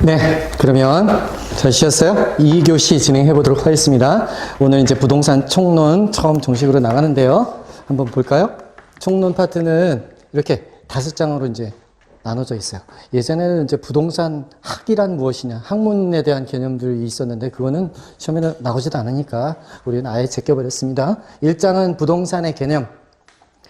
네, 그러면 잘 쉬었어요? 2교시 진행해 보도록 하겠습니다. 오늘 이제 부동산 총론 처음 정식으로 나가는데요. 한번 볼까요? 총론 파트는 이렇게 5장으로 이제 나눠져 있어요. 예전에는 이제 부동산 학이란 무엇이냐, 학문에 대한 개념들이 있었는데 그거는 시험에 나오지도 않으니까 우리는 아예 제껴버렸습니다. 1장은 부동산의 개념,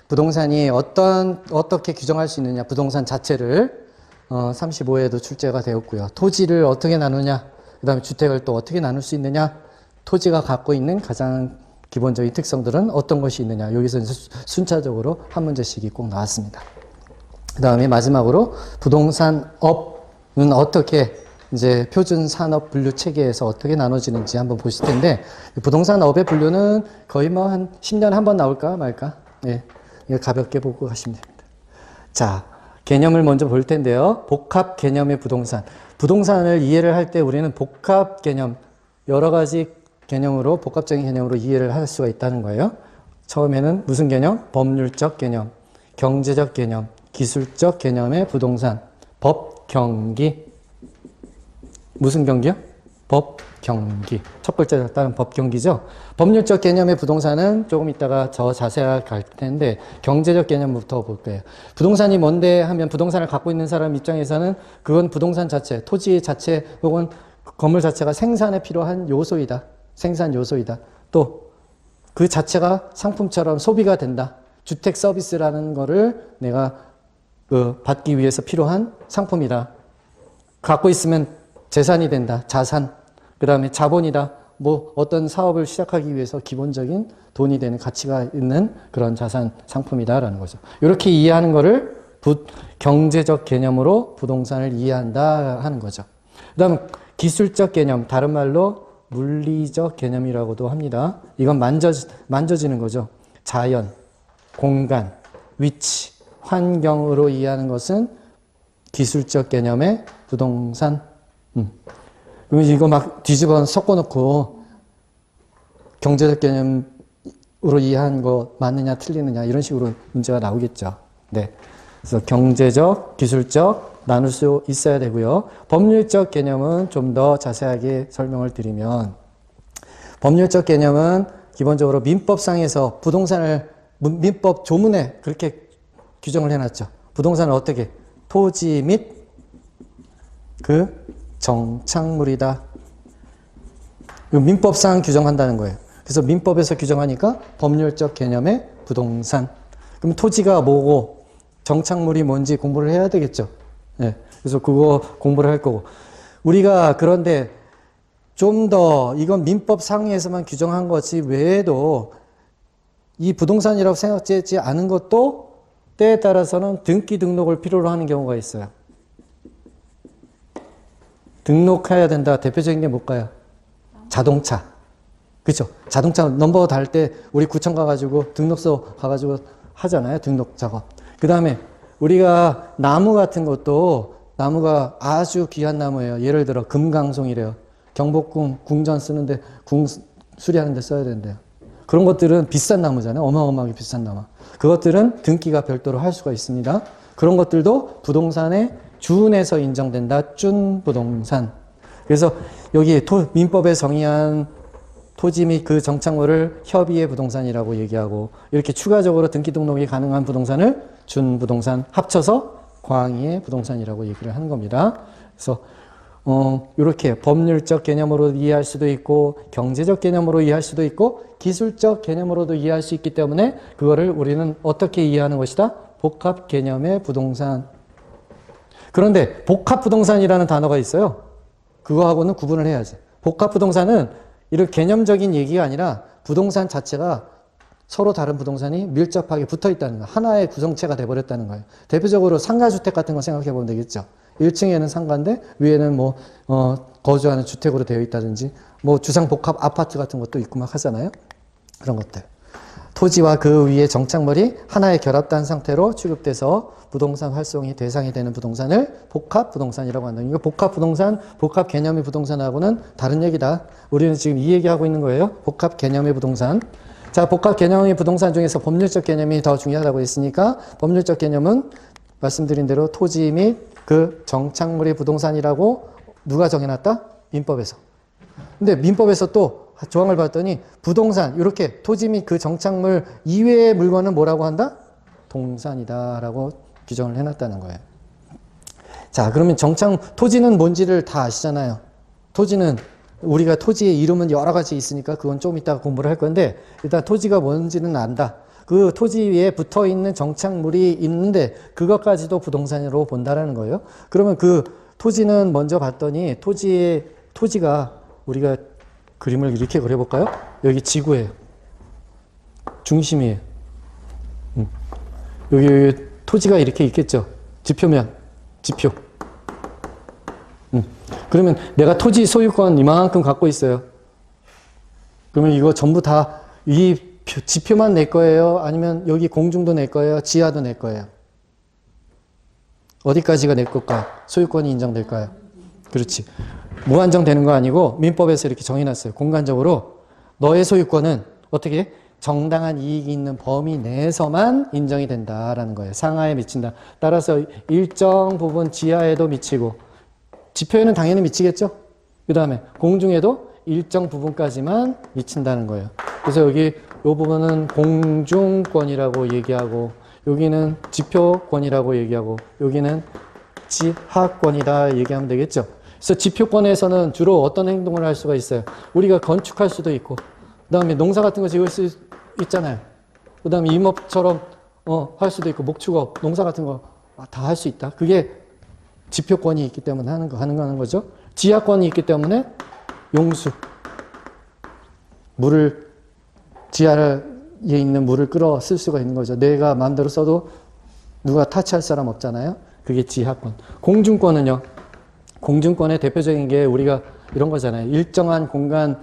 부동산이 어떻게 규정할 수 있느냐, 부동산 자체를 35회에도 출제가 되었고요. 토지를 어떻게 나누냐, 그 다음에 주택을 또 어떻게 나눌 수 있느냐, 토지가 갖고 있는 가장 기본적인 특성들은 어떤 것이 있느냐, 여기서 순차적으로 한 문제씩이 꼭 나왔습니다. 그 다음에 마지막으로 부동산업은 어떻게 이제 표준 산업 분류 체계에서 어떻게 나눠지는지 한번 보실 텐데, 부동산업의 분류는 거의 뭐 한 10년에 한 번 나올까 말까? 예, 가볍게 보고 가시면 됩니다. 자, 개념을 먼저 볼 텐데요. 복합 개념의 부동산. 부동산을 이해를 할 때 우리는 복합 개념, 여러 가지 개념으로, 복합적인 개념으로 이해를 할 수가 있다는 거예요. 처음에는 무슨 개념? 법률적 개념, 경제적 개념, 기술적 개념의 부동산, 법, 경기. 무슨 경기요? 법, 경기. 첫 번째 따른 법, 경기죠. 법률적 개념의 부동산은 조금 이따가 더 자세하게 갈 텐데, 경제적 개념부터 볼 거예요. 부동산이 뭔데 하면, 부동산을 갖고 있는 사람 입장에서는 그건 부동산 자체, 토지 자체 혹은 건물 자체가 생산에 필요한 요소이다. 생산 요소이다. 또 그 자체가 상품처럼 소비가 된다. 주택 서비스라는 거를 내가 받기 위해서 필요한 상품이다. 갖고 있으면 재산이 된다. 자산. 그 다음에 자본이다. 뭐 어떤 사업을 시작하기 위해서 기본적인 돈이 되는 가치가 있는 그런 자산 상품이다라는 거죠. 이렇게 이해하는 거를 경제적 개념으로 부동산을 이해한다 하는 거죠. 그 다음 기술적 개념, 다른 말로 물리적 개념이라고도 합니다. 이건 만져지는 거죠. 자연, 공간, 위치, 환경으로 이해하는 것은 기술적 개념의 부동산. 그러면 이거 막 뒤집어 섞어놓고 경제적 개념으로 이해한 거 맞느냐 틀리느냐 이런 식으로 문제가 나오겠죠. 네. 그래서 경제적, 기술적 나눌 수 있어야 되고요. 법률적 개념은 좀 더 자세하게 설명을 드리면, 법률적 개념은 기본적으로 민법상에서 부동산을 민법 조문에 그렇게 규정을 해놨죠. 부동산은 어떻게? 토지 및 그 정착물이다. 민법상 규정한다는 거예요. 그래서 민법에서 규정하니까 법률적 개념의 부동산. 그럼 토지가 뭐고 정착물이 뭔지 공부를 해야 되겠죠. 네. 그래서 그거 공부를 할 거고. 우리가 그런데 좀 더 이건 민법상에서만 규정한 것이 외에도 이 부동산이라고 생각되지 않은 것도 때에 따라서는 등기 등록을 필요로 하는 경우가 있어요. 등록해야 된다. 대표적인 게 뭘까요? 자동차. 그렇죠? 자동차 넘버 달 때 우리 구청 가가지고 등록소 가가지고 하잖아요. 등록 작업. 그 다음에 우리가 나무 같은 것도 나무가 아주 귀한 나무예요. 예를 들어 금강송이래요. 경복궁 궁전 쓰는데 궁 수리하는 데 써야 된대요. 그런 것들은 비싼 나무잖아요. 어마어마하게 비싼 나무. 그것들은 등기가 별도로 할 수가 있습니다. 그런 것들도 부동산의 준에서 인정된다. 준부동산. 그래서 여기 민법에 정의한 토지 및 그 정착물을 협의의 부동산이라고 얘기하고, 이렇게 추가적으로 등기 등록이 가능한 부동산을 준부동산, 합쳐서 광의의 부동산이라고 얘기를 하는 겁니다. 그래서 이렇게 법률적 개념으로 이해할 수도 있고, 경제적 개념으로 이해할 수도 있고, 기술적 개념으로도 이해할 수 있기 때문에 그거를 우리는 어떻게 이해하는 것이다? 복합 개념의 부동산. 그런데 복합 부동산이라는 단어가 있어요. 그거하고는 구분을 해야지. 복합 부동산은 이런 개념적인 얘기가 아니라 부동산 자체가 서로 다른 부동산이 밀접하게 붙어 있다는 거. 하나의 구성체가 돼버렸다는 거예요. 대표적으로 상가주택 같은 거 생각해 보면 되겠죠. 1층에는 상가인데 위에는 뭐 거주하는 주택으로 되어 있다든지, 뭐 주상복합 아파트 같은 것도 있고 막 하잖아요. 그런 것들. 토지와 그 위에 정착물이 하나의 결합된 상태로 취급돼서 부동산 활성이 대상이 되는 부동산을 복합 부동산이라고 한다. 이거 복합 부동산, 복합 개념의 부동산하고는 다른 얘기다. 우리는 지금 이 얘기하고 있는 거예요. 복합 개념의 부동산. 자, 복합 개념의 부동산 중에서 법률적 개념이 더 중요하다고 했으니까, 법률적 개념은 말씀드린 대로 토지 및 그 정착물의 부동산이라고 누가 정해놨다? 민법에서. 근데 민법에서 또 조항을 봤더니 부동산, 이렇게 토지 및 그 정착물 이외의 물건은 뭐라고 한다? 동산이다 라고 규정을 해놨다는 거예요. 자, 그러면 토지는 뭔지를 다 아시잖아요. 토지는 우리가 토지의 이름은 여러 가지 있으니까 그건 좀 이따가 공부를 할 건데, 일단 토지가 뭔지는 안다. 그 토지 위에 붙어 있는 정착물이 있는데 그것까지도 부동산으로 본다라는 거예요. 그러면 그 토지는 먼저 봤더니 토지가 우리가 그림을 이렇게 그려볼까요? 여기 지구예요. 중심이에요. 여기 토지가 이렇게 있겠죠. 지표면 지표. 그러면 내가 토지 소유권 이만큼 갖고 있어요. 그러면 이거 전부 다 이 지표만 내 거예요? 아니면 여기 공중도 내 거예요? 지하도 내 거예요? 어디까지가 내 걸까? 소유권이 인정될까요? 그렇지. 무한정 되는 거 아니고 민법에서 이렇게 정해놨어요. 공간적으로 너의 소유권은 어떻게? 정당한 이익이 있는 범위 내에서만 인정이 된다라는 거예요. 상하에 미친다. 따라서 일정 부분 지하에도 미치고, 지표에는 당연히 미치겠죠? 그 다음에 공중에도 일정 부분까지만 미친다는 거예요. 그래서 여기 이 부분은 공중권이라고 얘기하고, 여기는 지표권이라고 얘기하고, 여기는 지하권이다 얘기하면 되겠죠? 그래서 지표권에서는 주로 어떤 행동을 할 수가 있어요? 우리가 건축할 수도 있고, 그 다음에 농사 같은 거 지을 수 있잖아요. 그 다음에 임업처럼 할 수도 있고, 목축업, 농사 같은 거 다 할 수 있다. 그게 지표권이 있기 때문에 하는 거죠. 지하권이 있기 때문에 용수, 지하에 있는 물을 끌어 쓸 수가 있는 거죠. 내가 마음대로 써도 누가 타치할 사람 없잖아요. 그게 지하권. 공중권은요. 공중권의 대표적인 게 우리가 이런 거잖아요. 일정한 공간,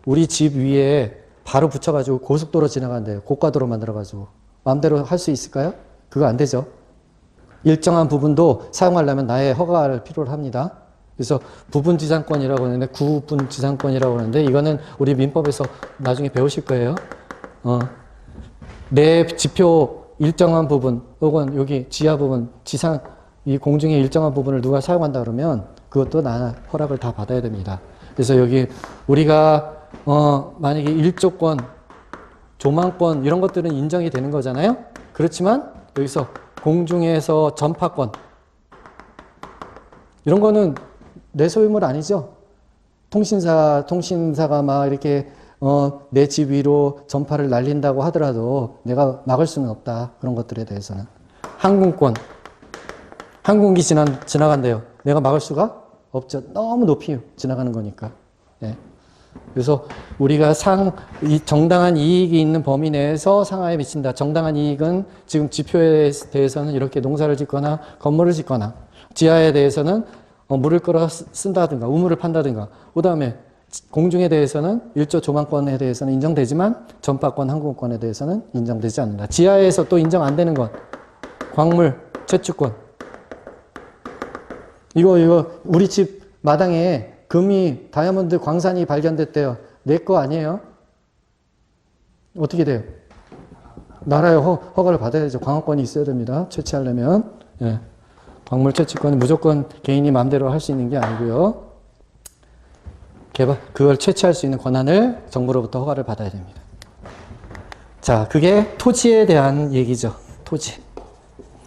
우리 집 위에 바로 붙여가지고 고속도로 지나간대요. 고가도로 만들어가지고. 마음대로 할 수 있을까요? 그거 안 되죠. 일정한 부분도 사용하려면 나의 허가를 필요로 합니다. 그래서 부분지상권이라고 하는데, 구분지상권이라고 하는데, 이거는 우리 민법에서 나중에 배우실 거예요. 내 지표 일정한 부분, 혹은 여기 지하 부분, 이 공중의 일정한 부분을 누가 사용한다 그러면 그것도 나 허락을 다 받아야 됩니다. 그래서 여기 우리가 만약에 일조권, 조망권 이런 것들은 인정이 되는 거잖아요. 그렇지만 여기서 공중에서 전파권 이런 거는 내 소유물 아니죠. 통신사가 막 이렇게 내 집 위로 전파를 날린다고 하더라도 내가 막을 수는 없다. 그런 것들에 대해서는. 항공권, 항공기 지나간대요. 내가 막을 수가 없죠. 너무 높이 지나가는 거니까. 네. 그래서 우리가 이 정당한 이익이 있는 범위 내에서 상하에 미친다. 정당한 이익은 지금 지표에 대해서는 이렇게 농사를 짓거나 건물을 짓거나, 지하에 대해서는 물을 끌어 쓴다든가 우물을 판다든가, 그 다음에 공중에 대해서는 일조 조망권에 대해서는 인정되지만 전파권, 항공권에 대해서는 인정되지 않는다. 지하에서 또 인정 안 되는 것, 광물, 채축권. 이거 우리 집 마당에 금이, 다이아몬드 광산이 발견됐대요. 내 거 아니에요? 어떻게 돼요? 나라의 허가를 받아야 되죠. 광업권이 있어야 됩니다. 채취하려면. 예. 광물 채취권은 무조건 개인이 마음대로 할 수 있는 게 아니고요. 그걸 채취할 수 있는 권한을 정부로부터 허가를 받아야 됩니다. 자, 그게 토지에 대한 얘기죠. 토지.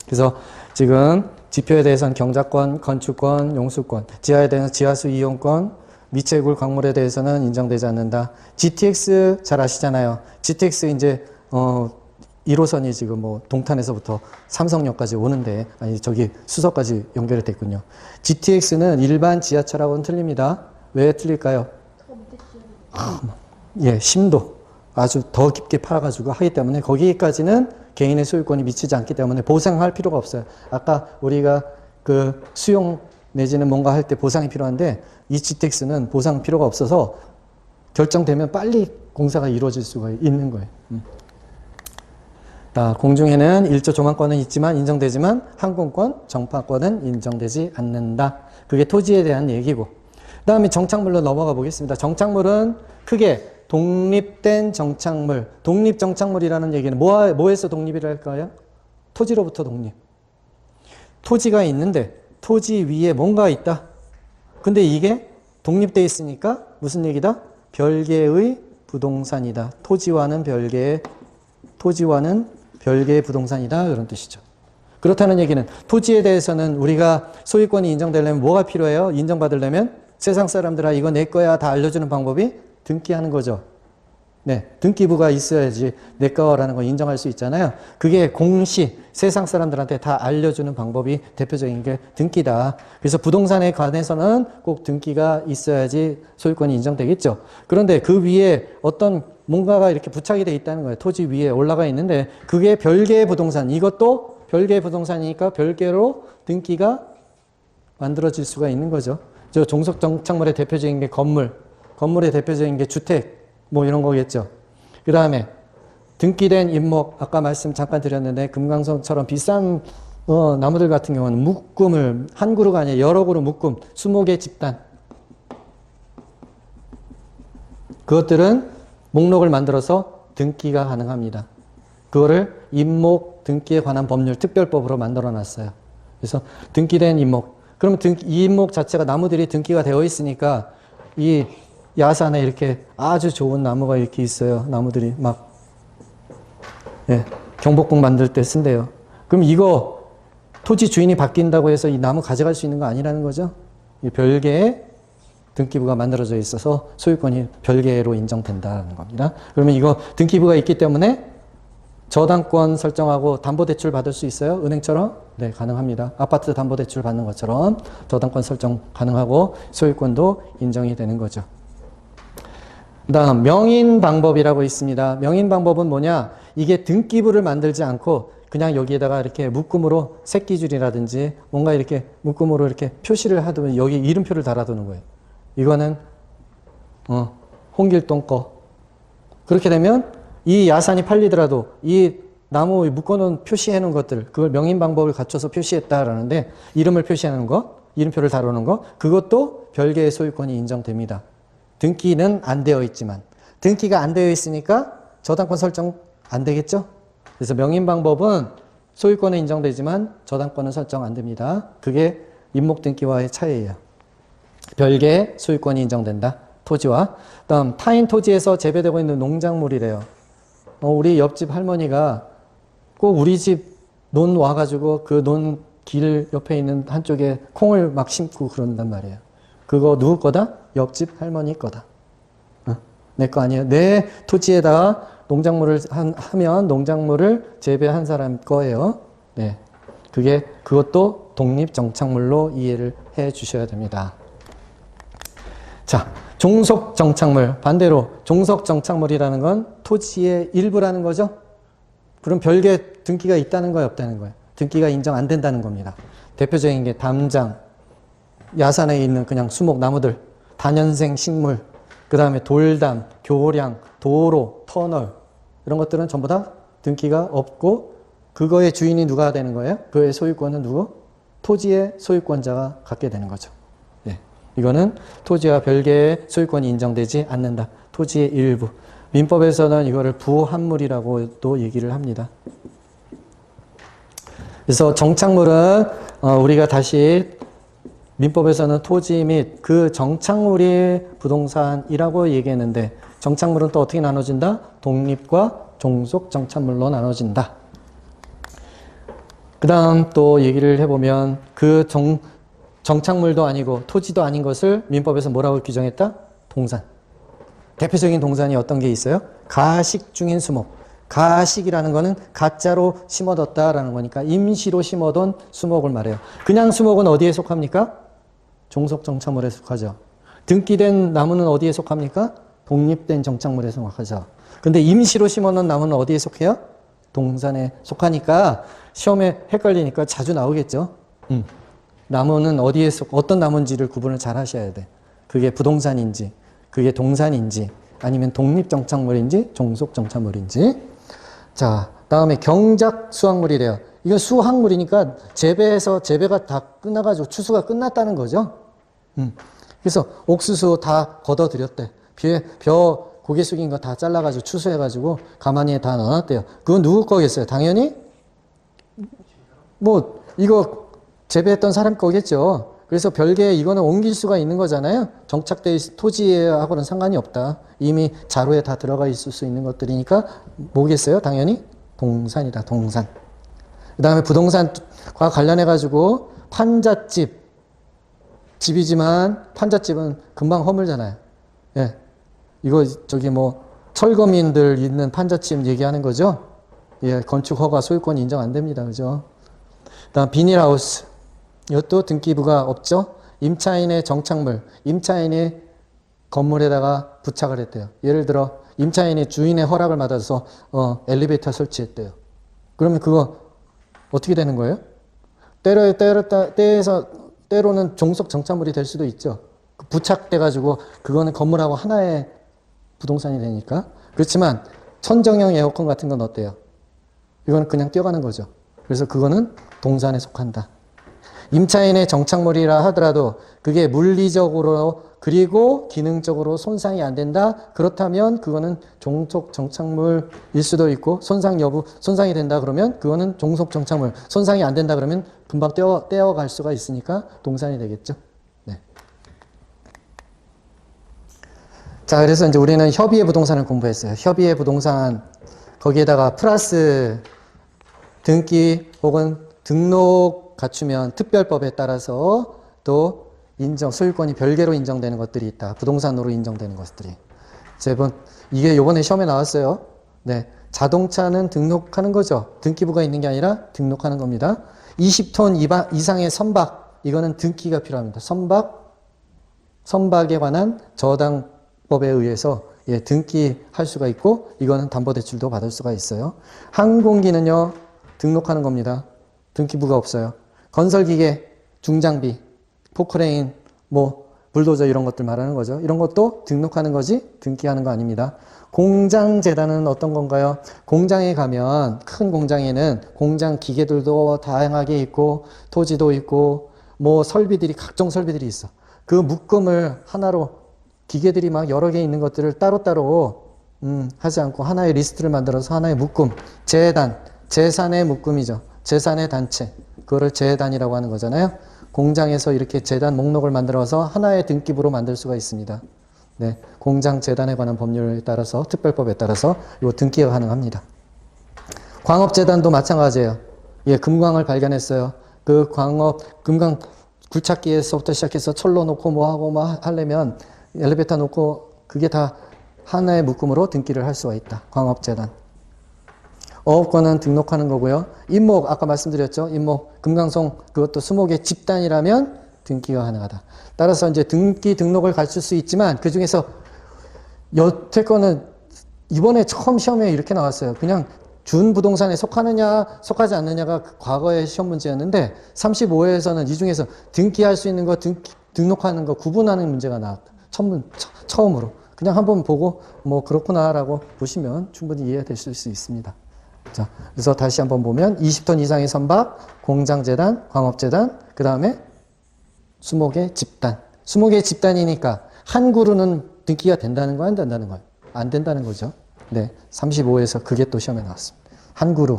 그래서 지금 지표에 대해서는 경작권, 건축권, 용수권, 지하에 대해서는 지하수 이용권, 미채굴 광물에 대해서는 인정되지 않는다. GTX 잘 아시잖아요. GTX 이제 1호선이 지금 뭐 동탄에서부터 삼성역까지 오는데, 아니 저기 수서까지 연결이 됐군요. GTX는 일반 지하철하고는 틀립니다. 왜 틀릴까요? 예, 심도 아주 더 깊게 파가지고 하기 때문에 거기까지는 개인의 소유권이 미치지 않기 때문에 보상할 필요가 없어요. 아까 우리가 그 수용 내지는 뭔가 할 때 보상이 필요한데, 이 GTX는 보상 필요가 없어서 결정되면 빨리 공사가 이루어질 수가 있는 거예요. 공중에는 일조 조망권은 있지만 인정되지만 항공권, 정파권은 인정되지 않는다. 그게 토지에 대한 얘기고, 그 다음에 정착물로 넘어가 보겠습니다. 정착물은 크게 독립된 정착물, 독립정착물이라는 얘기는 뭐에서 독립이랄까요? 토지로부터 독립. 토지가 있는데 토지 위에 뭔가 있다. 근데 이게 독립돼 있으니까 무슨 얘기다? 별개의 부동산이다. 토지와는 별개의 부동산이다. 그런 뜻이죠. 그렇다는 얘기는 토지에 대해서는 우리가 소유권이 인정되려면 뭐가 필요해요? 인정받으려면 세상 사람들아 이거 내 거야 다 알려주는 방법이 등기하는 거죠. 네, 등기부가 있어야지 내 거라는 걸 인정할 수 있잖아요. 그게 공시 세상 사람들한테 다 알려주는 방법이 대표적인 게 등기다. 그래서 부동산에 관해서는 꼭 등기가 있어야지 소유권이 인정되겠죠. 그런데 그 위에 어떤 뭔가가 이렇게 부착이 돼 있다는 거예요. 토지 위에 올라가 있는데 그게 별개의 부동산. 이것도 별개의 부동산이니까 별개로 등기가 만들어질 수가 있는 거죠. 저 종속정착물의 대표적인 게 건물의 대표적인 게 주택, 뭐 이런 거겠죠. 그 다음에 등기된 임목, 아까 말씀 잠깐 드렸는데 금강석처럼 비싼 나무들 같은 경우는 묶음을 한 그루가 아니라 여러 그루 묶음, 20개 집단. 그것들은 목록을 만들어서 등기가 가능합니다. 그거를 임목 등기에 관한 법률 특별법으로 만들어 놨어요. 그래서 등기된 임목. 그러면 이 임목 자체가 나무들이 등기가 되어 있으니까 이 야산에 이렇게 아주 좋은 나무가 이렇게 있어요. 나무들이 막, 예, 경복궁 만들 때 쓴대요. 그럼 이거 토지 주인이 바뀐다고 해서 이 나무 가져갈 수 있는 거 아니라는 거죠. 이 별개의 등기부가 만들어져 있어서 소유권이 별개로 인정된다는 겁니다. 그러면 이거 등기부가 있기 때문에 저당권 설정하고 담보대출 받을 수 있어요? 은행처럼? 네, 가능합니다. 아파트 담보대출 받는 것처럼 저당권 설정 가능하고 소유권도 인정이 되는 거죠. 그 다음 명인 방법이라고 있습니다. 명인 방법은 뭐냐? 이게 등기부를 만들지 않고 그냥 여기에다가 이렇게 묶음으로 새끼줄이라든지 뭔가 이렇게 묶음으로 이렇게 표시를 하두면 여기 이름표를 달아두는 거예요. 이거는 홍길동 거. 그렇게 되면 이 야산이 팔리더라도 이 나무 묶어놓은 표시해놓은 것들, 그걸 명인 방법을 갖춰서 표시했다라는데 이름을 표시하는 거, 이름표를 다루는 거, 그것도 별개의 소유권이 인정됩니다. 등기는 안 되어 있지만 등기가 안 되어 있으니까 저당권 설정 안 되겠죠? 그래서 명인 방법은 소유권은 인정되지만 저당권은 설정 안 됩니다. 그게 임목 등기와의 차이예요. 별개의 소유권이 인정된다. 토지와. 다음 타인 토지에서 재배되고 있는 농작물이래요. 우리 옆집 할머니가 꼭 우리 집 논 와가지고 그 논 길 옆에 있는 한쪽에 콩을 막 심고 그런단 말이에요. 그거 누구 거다? 옆집 할머니 거다. 내 거 아니에요. 내 토지에다가 농작물을 하면 농작물을 재배한 사람 거예요. 네. 그것도 독립정착물로 이해를 해 주셔야 됩니다. 자, 종속정착물. 반대로 종속정착물이라는 건 토지의 일부라는 거죠. 그럼 별개 등기가 있다는 거예요, 없다는 거예요? 등기가 인정 안 된다는 겁니다. 대표적인 게 담장, 야산에 있는 그냥 수목 나무들, 다년생 식물, 그 다음에 돌담, 교량, 도로, 터널 이런 것들은 전부 다 등기가 없고 그거의 주인이 누가 되는 거예요? 그의 소유권은 누구? 토지의 소유권자가 갖게 되는 거죠. 네. 이거는 토지와 별개의 소유권이 인정되지 않는다. 토지의 일부. 민법에서는 이거를 부합물이라고도 얘기를 합니다. 그래서 정착물은 우리가 다시 민법에서는 토지 및 그 정착물이 부동산이라고 얘기했는데 정착물은 또 어떻게 나눠진다? 독립과 종속 정착물로 나눠진다. 그 다음 또 얘기를 해보면 그 정착물도 아니고 토지도 아닌 것을 민법에서 뭐라고 규정했다? 동산. 대표적인 동산이 어떤 게 있어요? 가식 중인 수목. 가식이라는 거는 가짜로 심어뒀다라는 거니까 임시로 심어둔 수목을 말해요. 그냥 수목은 어디에 속합니까? 종속정착물에 속하죠. 등기된 나무는 어디에 속합니까? 독립된 정착물에 속하죠. 근데 임시로 심어놓은 나무는 어디에 속해요? 동산에 속하니까 시험에 헷갈리니까 자주 나오겠죠. 나무는 어디에 어떤 나무인지를 구분을 잘 하셔야 돼. 그게 부동산인지, 그게 동산인지, 아니면 독립정착물인지, 종속정착물인지. 자, 다음에 경작 수확물이래요. 이건 수확물이니까 재배가 다 끝나가지고 추수가 끝났다는 거죠. 그래서 옥수수 다 걷어들였대. 벼 고개 숙인 거 다 잘라가지고 추수해가지고 가마니에 다 넣어놨대요. 그건 누구 거겠어요? 당연히 이거 재배했던 사람 거겠죠. 그래서 별개에 이거는 옮길 수가 있는 거잖아요. 정착되어 있는 토지하고는 상관이 없다. 이미 자료에 다 들어가 있을 수 있는 것들이니까 뭐겠어요? 당연히 동산이다. 동산. 그 다음에 부동산과 관련해가지고 판잣집. 집이지만 판잣집은 금방 허물잖아요. 예. 이거 저기 뭐 철거민들 있는 판잣집 얘기하는 거죠. 예. 건축 허가 소유권 인정 안 됩니다. 그죠? 그 다음 비닐하우스. 이것도 등기부가 없죠. 임차인의 정착물. 임차인이 건물에다가 부착을 했대요. 예를 들어 임차인이 주인의 허락을 받아서 엘리베이터 설치했대요. 그러면 그거 어떻게 되는 거예요? 때로는 종속 정착물이 될 수도 있죠. 부착돼가지고 그거는 건물하고 하나의 부동산이 되니까. 그렇지만 천정형 에어컨 같은 건 어때요? 이거는 그냥 뛰어가는 거죠. 그래서 그거는 동산에 속한다. 임차인의 정착물이라 하더라도 그게 물리적으로 그리고 기능적으로 손상이 안 된다. 그렇다면 그거는 종속 정착물일 수도 있고 손상이 된다 그러면 그거는 종속 정착물. 손상이 안 된다 그러면 금방 떼어갈 수가 있으니까 동산이 되겠죠. 네. 자, 그래서 이제 우리는 협의의 부동산을 공부했어요. 협의의 부동산 거기에다가 플러스 등기 혹은 등록 갖추면 특별법에 따라서 또 소유권이 별개로 인정되는 것들이 있다. 부동산으로 인정되는 것들이. 이게 요번에 시험에 나왔어요. 네. 자동차는 등록하는 거죠. 등기부가 있는 게 아니라 등록하는 겁니다. 20톤 이상의 선박. 이거는 등기가 필요합니다. 선박에 관한 저당법에 의해서 등기할 수가 있고, 이거는 담보대출도 받을 수가 있어요. 항공기는요, 등록하는 겁니다. 등기부가 없어요. 건설기계, 중장비, 포크레인, 불도저 이런 것들 말하는 거죠. 이런 것도 등록하는 거지 등기하는 거 아닙니다. 공장재단은 어떤 건가요? 공장에 가면 큰 공장에는 공장 기계들도 다양하게 있고 토지도 있고 각종 설비들이 있어. 그 묶음을 하나로 기계들이 막 여러 개 있는 것들을 따로따로 하지 않고 하나의 리스트를 만들어서 하나의 묶음, 재산의 묶음이죠. 재산의 단체. 그거를 재단이라고 하는 거잖아요. 공장에서 이렇게 재단 목록을 만들어서 하나의 등기부로 만들 수가 있습니다. 네, 공장 재단에 관한 법률에 따라서 특별법에 따라서 이 등기가 가능합니다. 광업재단도 마찬가지예요. 금광을 발견했어요. 그 금광 굴착기에서부터 시작해서 철로 놓고 하고 하려면 엘리베이터 놓고 그게 다 하나의 묶음으로 등기를 할 수가 있다. 광업재단. 어업권은 등록하는 거고요. 임목, 아까 말씀드렸죠. 임목, 금강송, 그것도 수목의 집단이라면 등기가 가능하다. 따라서 이제 등록을 갖출 수 있지만, 그 중에서 여태 거는 이번에 처음 시험에 이렇게 나왔어요. 그냥 준부동산에 속하느냐, 속하지 않느냐가 과거의 시험 문제였는데, 35회에서는 이 중에서 등기할 수 있는 거, 등록하는 거 구분하는 문제가 나왔다. 처음으로. 그냥 한번 보고, 그렇구나라고 보시면 충분히 이해되실 수 있습니다. 자, 그래서 다시 한번 보면 20톤 이상의 선박, 공장재단, 광업재단, 그 다음에 수목의 집단. 수목의 집단이니까 한 그루는 등기가 된다는 거야, 안 된다는 거야? 안 된다는 거죠. 네, 35에서 그게 또 시험에 나왔습니다. 한 그루.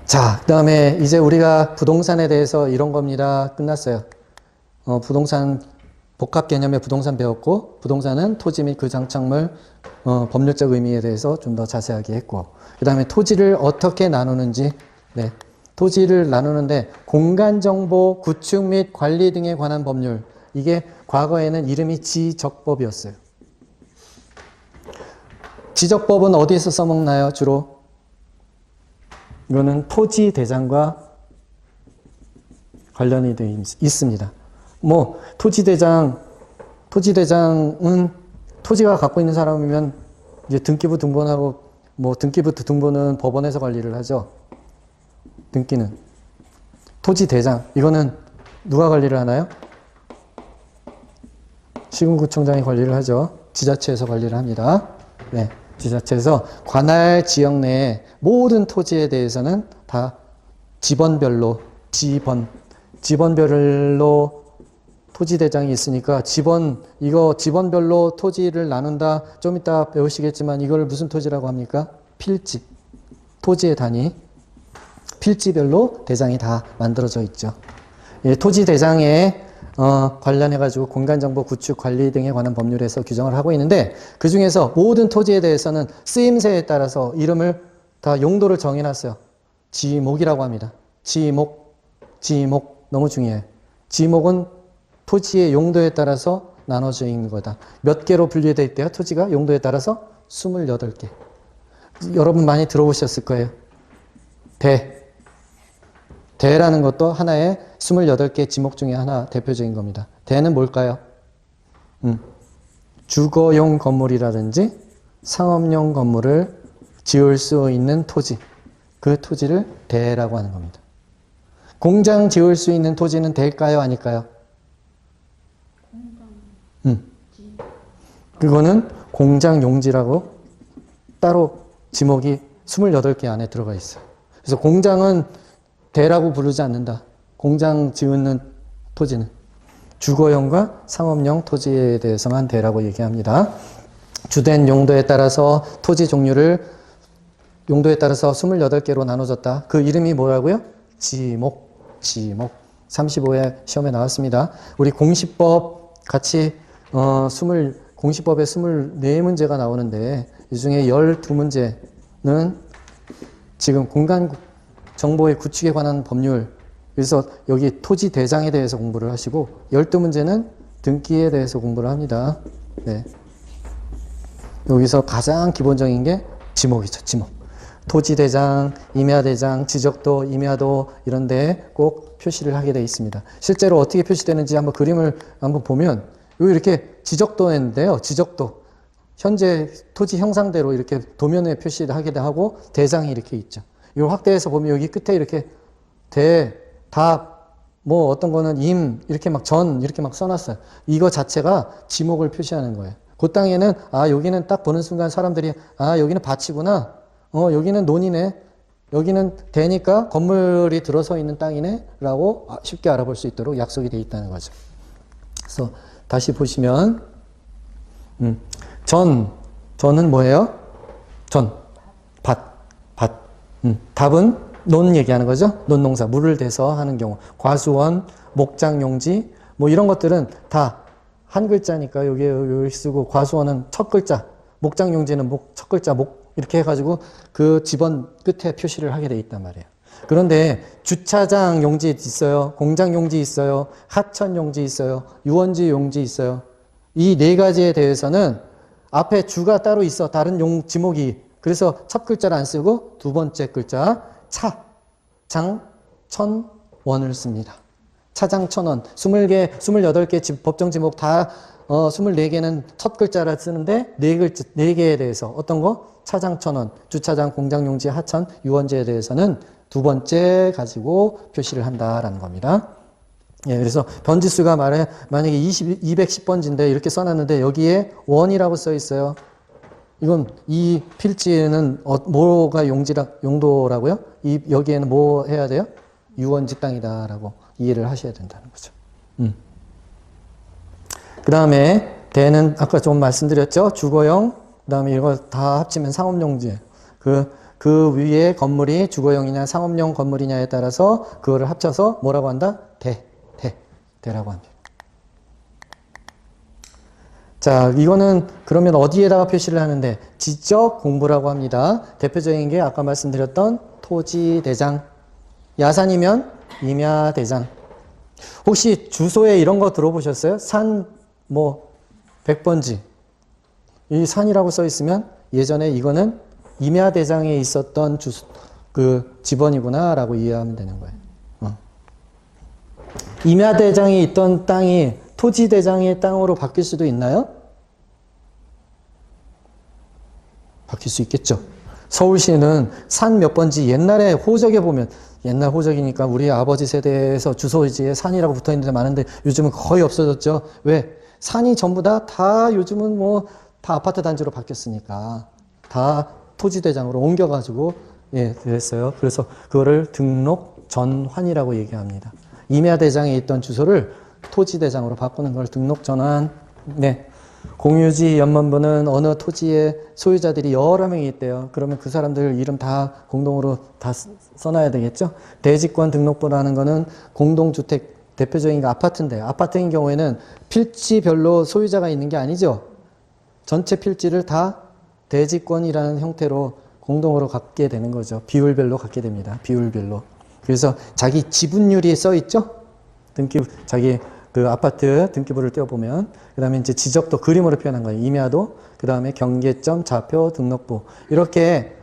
자, 그 다음에 이제 우리가 부동산에 대해서 이런 겁니다. 끝났어요. 부동산 복합 개념의 부동산 배웠고, 부동산은 토지 및 그 장착물 법률적 의미에 대해서 좀 더 자세하게 했고, 그 다음에 토지를 어떻게 나누는지, 네, 토지를 나누는데 공간정보 구축 및 관리 등에 관한 법률, 이게 과거에는 이름이 지적법이었어요. 지적법은 어디에서 써먹나요? 주로 이거는 토지대장과 관련이 되어 있습니다. 토지대장은 토지가 갖고 있는 사람이면 이제 등기부 등본하고 등기부 등본은 법원에서 관리를 하죠. 등기는 토지대장, 이거는 누가 관리를 하나요? 시군구청장이 관리를 하죠. 지자체에서 관리를 합니다. 네, 지자체에서 관할 지역 내의 모든 토지에 대해서는 다 지번별로 토지대장이 있으니까 지번별로 토지를 나눈다. 좀 이따 배우시겠지만 이걸 무슨 토지라고 합니까? 필지. 토지의 단위. 필지별로 대장이 다 만들어져 있죠. 이 토지대장에 관련해가지고 공간정보 구축 관리 등에 관한 법률에서 규정을 하고 있는데 그 중에서 모든 토지에 대해서는 쓰임새에 따라서 이름을 다 용도를 정해놨어요. 지목이라고 합니다. 지목 너무 중요해요. 지목은 토지의 용도에 따라서 나눠져 있는 거다. 몇 개로 분류되어 있대요? 토지가 용도에 따라서 28개. 여러분 많이 들어보셨을 거예요. 대라는 것도 하나의 28개 지목 중에 하나 대표적인 겁니다. 대는 뭘까요? 주거용 건물이라든지 상업용 건물을 지을 수 있는 토지. 그 토지를 대라고 하는 겁니다. 공장 지을 수 있는 토지는 대일까요? 아닐까요? 그거는 공장 용지라고 따로 지목이 28개 안에 들어가 있어요. 그래서 공장은 대라고 부르지 않는다. 공장 지으는 토지는 주거용과 상업용 토지에 대해서만 대라고 얘기합니다. 주된 용도에 따라서 토지 종류를 용도에 따라서 28개로 나눠졌다. 그 이름이 뭐라고요? 지목. 35회 시험에 나왔습니다. 우리 공시법 같이 공시법에 24문제가 나오는데 이 중에 12문제는 지금 공간 정보의 구축에 관한 법률, 그래서 여기 토지 대장에 대해서 공부를 하시고 12문제는 등기에 대해서 공부를 합니다. 네. 여기서 가장 기본적인 게 지목이죠. 지목. 토지 대장, 임야 대장, 지적도, 임야도 이런 데 꼭 표시를 하게 되어 있습니다. 실제로 어떻게 표시되는지 한번 그림을 한번 보면 여기 이렇게 지적도인데요. 지적도. 현재 토지 형상대로 이렇게 도면에 표시를 하기도 하고 대장이 이렇게 있죠. 이 확대해서 보면 여기 끝에 이렇게 뭐 어떤 거는 이렇게 막 이렇게 막 써놨어요. 이거 자체가 지목을 표시하는 거예요. 그 땅에는, 여기는 딱 보는 순간 사람들이, 여기는 밭이구나. 여기는 논이네. 여기는 대니까 건물이 들어서 있는 땅이네. 라고 쉽게 알아볼 수 있도록 약속이 되어 있다는 거죠. 그래서 다시 보시면, 전은 뭐예요? 밭. 답은 논 얘기하는 거죠. 논농사, 물을 대서 하는 경우. 과수원, 목장용지, 뭐 이런 것들은 다 한 글자니까 여기 쓰고, 과수원은 첫 글자, 목장용지는 첫 글자, 이렇게 해가지고 그 집원 끝에 표시를 하게 돼 있단 말이에요. 그런데 주차장 용지 있어요. 공장 용지 있어요. 하천 용지 있어요. 유원지 용지 있어요. 이 네 가지에 대해서는 앞에 주가 따로 있어. 다른 지목이. 그래서 첫 글자를 안 쓰고 두 번째 글자 차장천원을 씁니다. 차장천원. 28개 법정 지목 다 24개는 첫 글자를 쓰는데 네 개에 대해서 어떤 거? 차장천원, 주차장, 공장용지, 하천, 유원지에 대해서는 두 번째 가지고 표시를 한다라는 겁니다. 예, 그래서 번지수가 만약에 210번지인데 이렇게 써놨는데 여기에 원이라고 써 있어요. 이건 이 필지에는 뭐가 용도라고요? 여기에는 뭐 해야 돼요? 유원지 땅이다라고 이해를 하셔야 된다는 거죠. 그 다음에 대는 아까 좀 말씀드렸죠. 주거용, 그 다음에 이거 다 합치면 상업용지. 그 위에 건물이 주거용이냐 상업용 건물이냐에 따라서 그거를 합쳐서 뭐라고 한다? 대라고 합니다. 자, 이거는 그러면 어디에다가 표시를 하는데? 지적 공부라고 합니다. 대표적인 게 아까 말씀드렸던 토지 대장. 야산이면 임야 대장. 혹시 주소에 이런 거 들어보셨어요? 산, 100번지. 이 산이라고 써 있으면 예전에 이거는 임야 대장에 있었던 집원이구나 라고 이해하면 되는 거예요. 임야 대장에 있던 땅이 토지 대장의 땅으로 바뀔 수도 있나요? 바뀔 수 있겠죠. 서울시는 산 몇 번지 옛날에 호적에 보면 옛날 호적이니까 우리 아버지 세대에서 주소지에 산이라고 붙어 있는 데 많은데 요즘은 거의 없어졌죠. 왜? 산이 전부 다 요즘은 다 아파트 단지로 바뀌었으니까 다 토지 대장으로 옮겨가지고 그랬어요. 그래서 그거를 등록 전환이라고 얘기합니다. 임야 대장에 있던 주소를 토지 대장으로 바꾸는 걸 등록 전환. 네. 공유지 연면부는 어느 토지의 소유자들이 여러 명이 있대요. 그러면 그 사람들 이름 다 공동으로 다 써놔야 되겠죠. 대지권 등록부라는 거는 공동주택 대표적인 게 아파트인데, 아파트인 경우에는 필지별로 소유자가 있는 게 아니죠. 전체 필지를 다 대지권이라는 형태로 공동으로 갖게 되는 거죠. 비율별로 갖게 됩니다. 비율별로. 그래서 자기 지분율이 써 있죠. 등기부, 자기 그 아파트 등기부를 떼어보면, 그 다음에 이제 지적도 그림으로 표현한 거예요. 임야도, 그 다음에 경계점, 좌표, 등록부. 이렇게,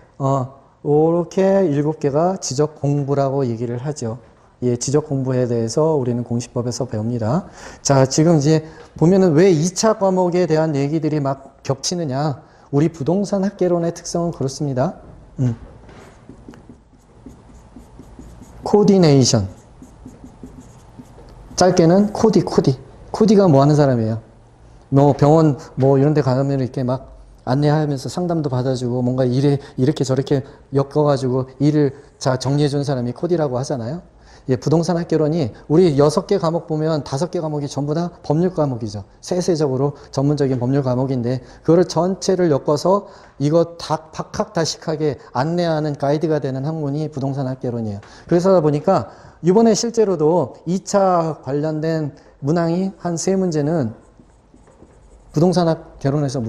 이렇게 7개가 지적 공부라고 얘기를 하죠. 예, 지적 공부에 대해서 우리는 공시법에서 배웁니다. 자, 지금 이제 보면은 왜 2차 과목에 대한 얘기들이 막 겹치느냐. 우리 부동산 학개론의 특성은 그렇습니다. 코디네이션. 짧게는 코디. 코디가 뭐 하는 사람이에요? 뭐 병원 뭐 이런 데 가면 이렇게 막 안내하면서 상담도 받아주고 뭔가 이렇게 저렇게 엮어가지고 일을 자 정리해 준 사람이 코디라고 하잖아요. 예, 부동산 학개론이 우리 6개 과목 보면 5개 과목이 전부 다 법률 과목이죠. 세세적으로 전문적인 법률 과목인데 그거를 전체를 엮어서 이거 박학다식하게 안내하는 가이드가 되는 학문이 부동산 학개론이에요. 그래서 보니까 이번에 실제로도 2차 관련된 문항이 한 3문제는 부동산 학개론에서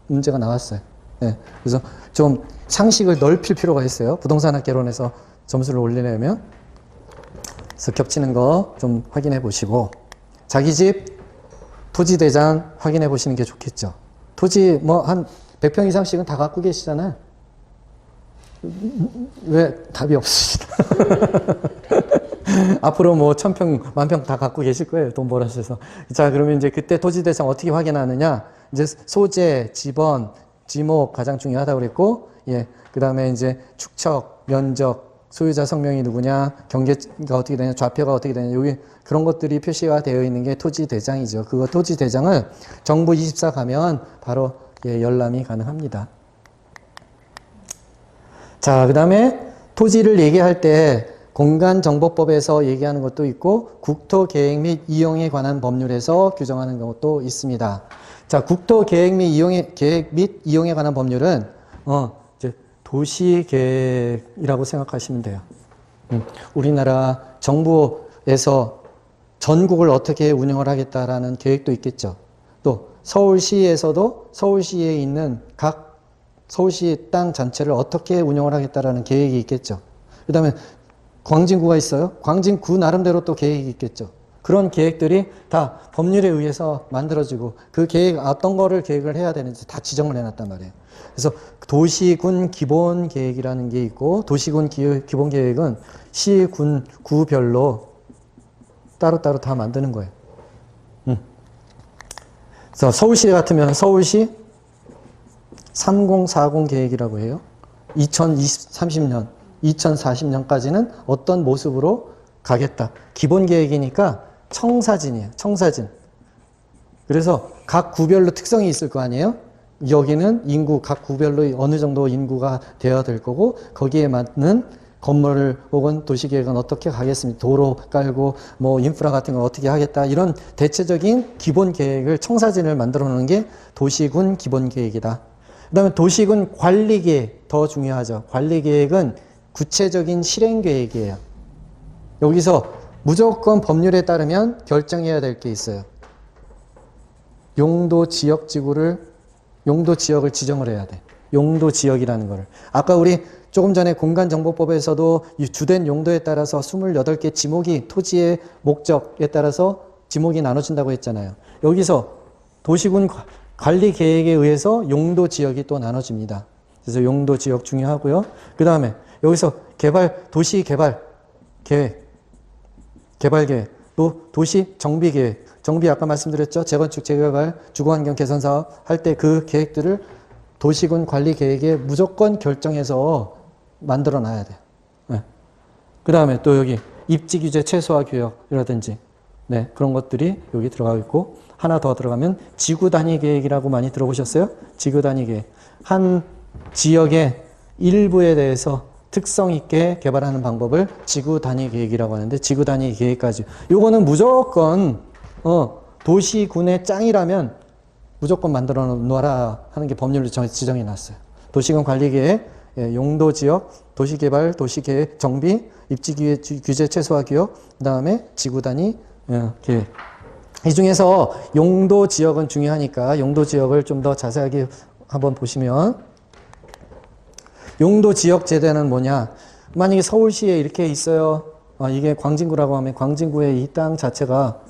문제가 나왔어요. 예, 그래서 좀 상식을 넓힐 필요가 있어요. 부동산 학개론에서 점수를 올리려면. 그래서 겹치는 거 좀 확인해 보시고, 자기 집 토지 대장 확인해 보시는 게 좋겠죠. 토지 뭐 한 100평 이상씩은 다 갖고 계시잖아요. 왜 답이 없으시다. 앞으로 뭐 1000평, 10,000평 다 갖고 계실 거예요. 돈 벌어셔서. 자, 그러면 이제 그때 토지 대장 어떻게 확인하느냐? 이제 소재, 지번, 지목 가장 중요하다고 그랬고, 예. 그 다음에 이제 축척, 면적, 소유자 성명이 누구냐, 경계가 어떻게 되냐, 좌표가 어떻게 되냐, 여기 그런 것들이 표시가 되어 있는 게 토지 대장이죠. 그거 토지 대장을 정부 24 가면 바로 예, 열람이 가능합니다. 자, 그 다음에 토지를 얘기할 때 공간정보법에서 얘기하는 것도 있고 국토계획 및 이용에 관한 법률에서 규정하는 것도 있습니다. 자, 국토계획 및 이용에 관한 법률은 이제 도시계획이라고 생각하시면 돼요. 우리나라 정부에서 전국을 어떻게 운영을 하겠다라는 계획도 있겠죠. 또 서울시에서도 서울시에 있는 각 서울시 땅 전체를 어떻게 운영을 하겠다라는 계획이 있겠죠. 그 다음에 광진구가 있어요. 광진구 나름대로 또 계획이 있겠죠. 그런 계획들이 다 법률에 의해서 만들어지고 그 계획, 어떤 거를 계획을 해야 되는지 다 지정을 해놨단 말이에요. 그래서 도시군 기본계획이라는 게 있고 도시군 기본계획은 시, 군, 구별로 따로따로 다 만드는 거예요. 그래서 서울시 같으면 서울시 3040 계획이라고 해요. 2030년, 2040년까지는 어떤 모습으로 가겠다. 기본 계획이니까 청사진이에요. 청사진. 그래서 각 구별로 특성이 있을 거 아니에요? 여기는 인구, 각 구별로 어느 정도 인구가 되어야 될 거고, 거기에 맞는 건물을 혹은 도시계획은 어떻게 가겠습니까? 도로 깔고, 뭐, 인프라 같은 거 어떻게 하겠다. 이런 대체적인 기본 계획을, 청사진을 만들어 놓는 게 도시군 기본 계획이다. 그 다음에 도시군 관리계획, 더 중요하죠. 관리계획은 구체적인 실행계획이에요. 여기서 무조건 법률에 따르면 결정해야 될 게 있어요. 용도 지역을 지정을 해야 돼. 용도 지역이라는 거를. 아까 우리 조금 전에 공간정보법에서도 이 주된 용도에 따라서 28개 지목이 토지의 목적에 따라서 지목이 나눠진다고 했잖아요. 여기서 도시군 관리 계획에 의해서 용도 지역이 또 나눠집니다. 그래서 용도 지역 중요하고요. 그 다음에 여기서 도시 개발 계획, 또 도시 정비 계획, 정비 아까 말씀드렸죠. 재건축, 재개발, 주거환경 개선 사업 할 때 그 계획들을 도시군 관리 계획에 무조건 결정해서 만들어 놔야 돼요. 네. 그 다음에 또 여기 입지 규제 최소화 규역이라든지 네, 그런 것들이 여기 들어가 있고 하나 더 들어가면 지구 단위 계획이라고 많이 들어보셨어요? 지구 단위 계획. 한 지역의 일부에 대해서 특성 있게 개발하는 방법을 지구 단위 계획이라고 하는데 지구 단위 계획까지. 요거는 무조건 도시군의 짱이라면 무조건 만들어 놓아라 하는 게 법률로 지정해 놨어요. 도시군 관리 계획, 용도 지역, 도시 개발, 도시 계획, 정비, 입지 규제 최소화 규역, 그다음에 지구 단위 계획. 이 중에서 용도 지역은 중요하니까 용도 지역을 좀 더 자세하게 한번 보시면, 용도 지역 제도는 뭐냐? 만약에 서울시에 이렇게 있어요. 이게 광진구라고 하면 광진구의 이 땅 자체가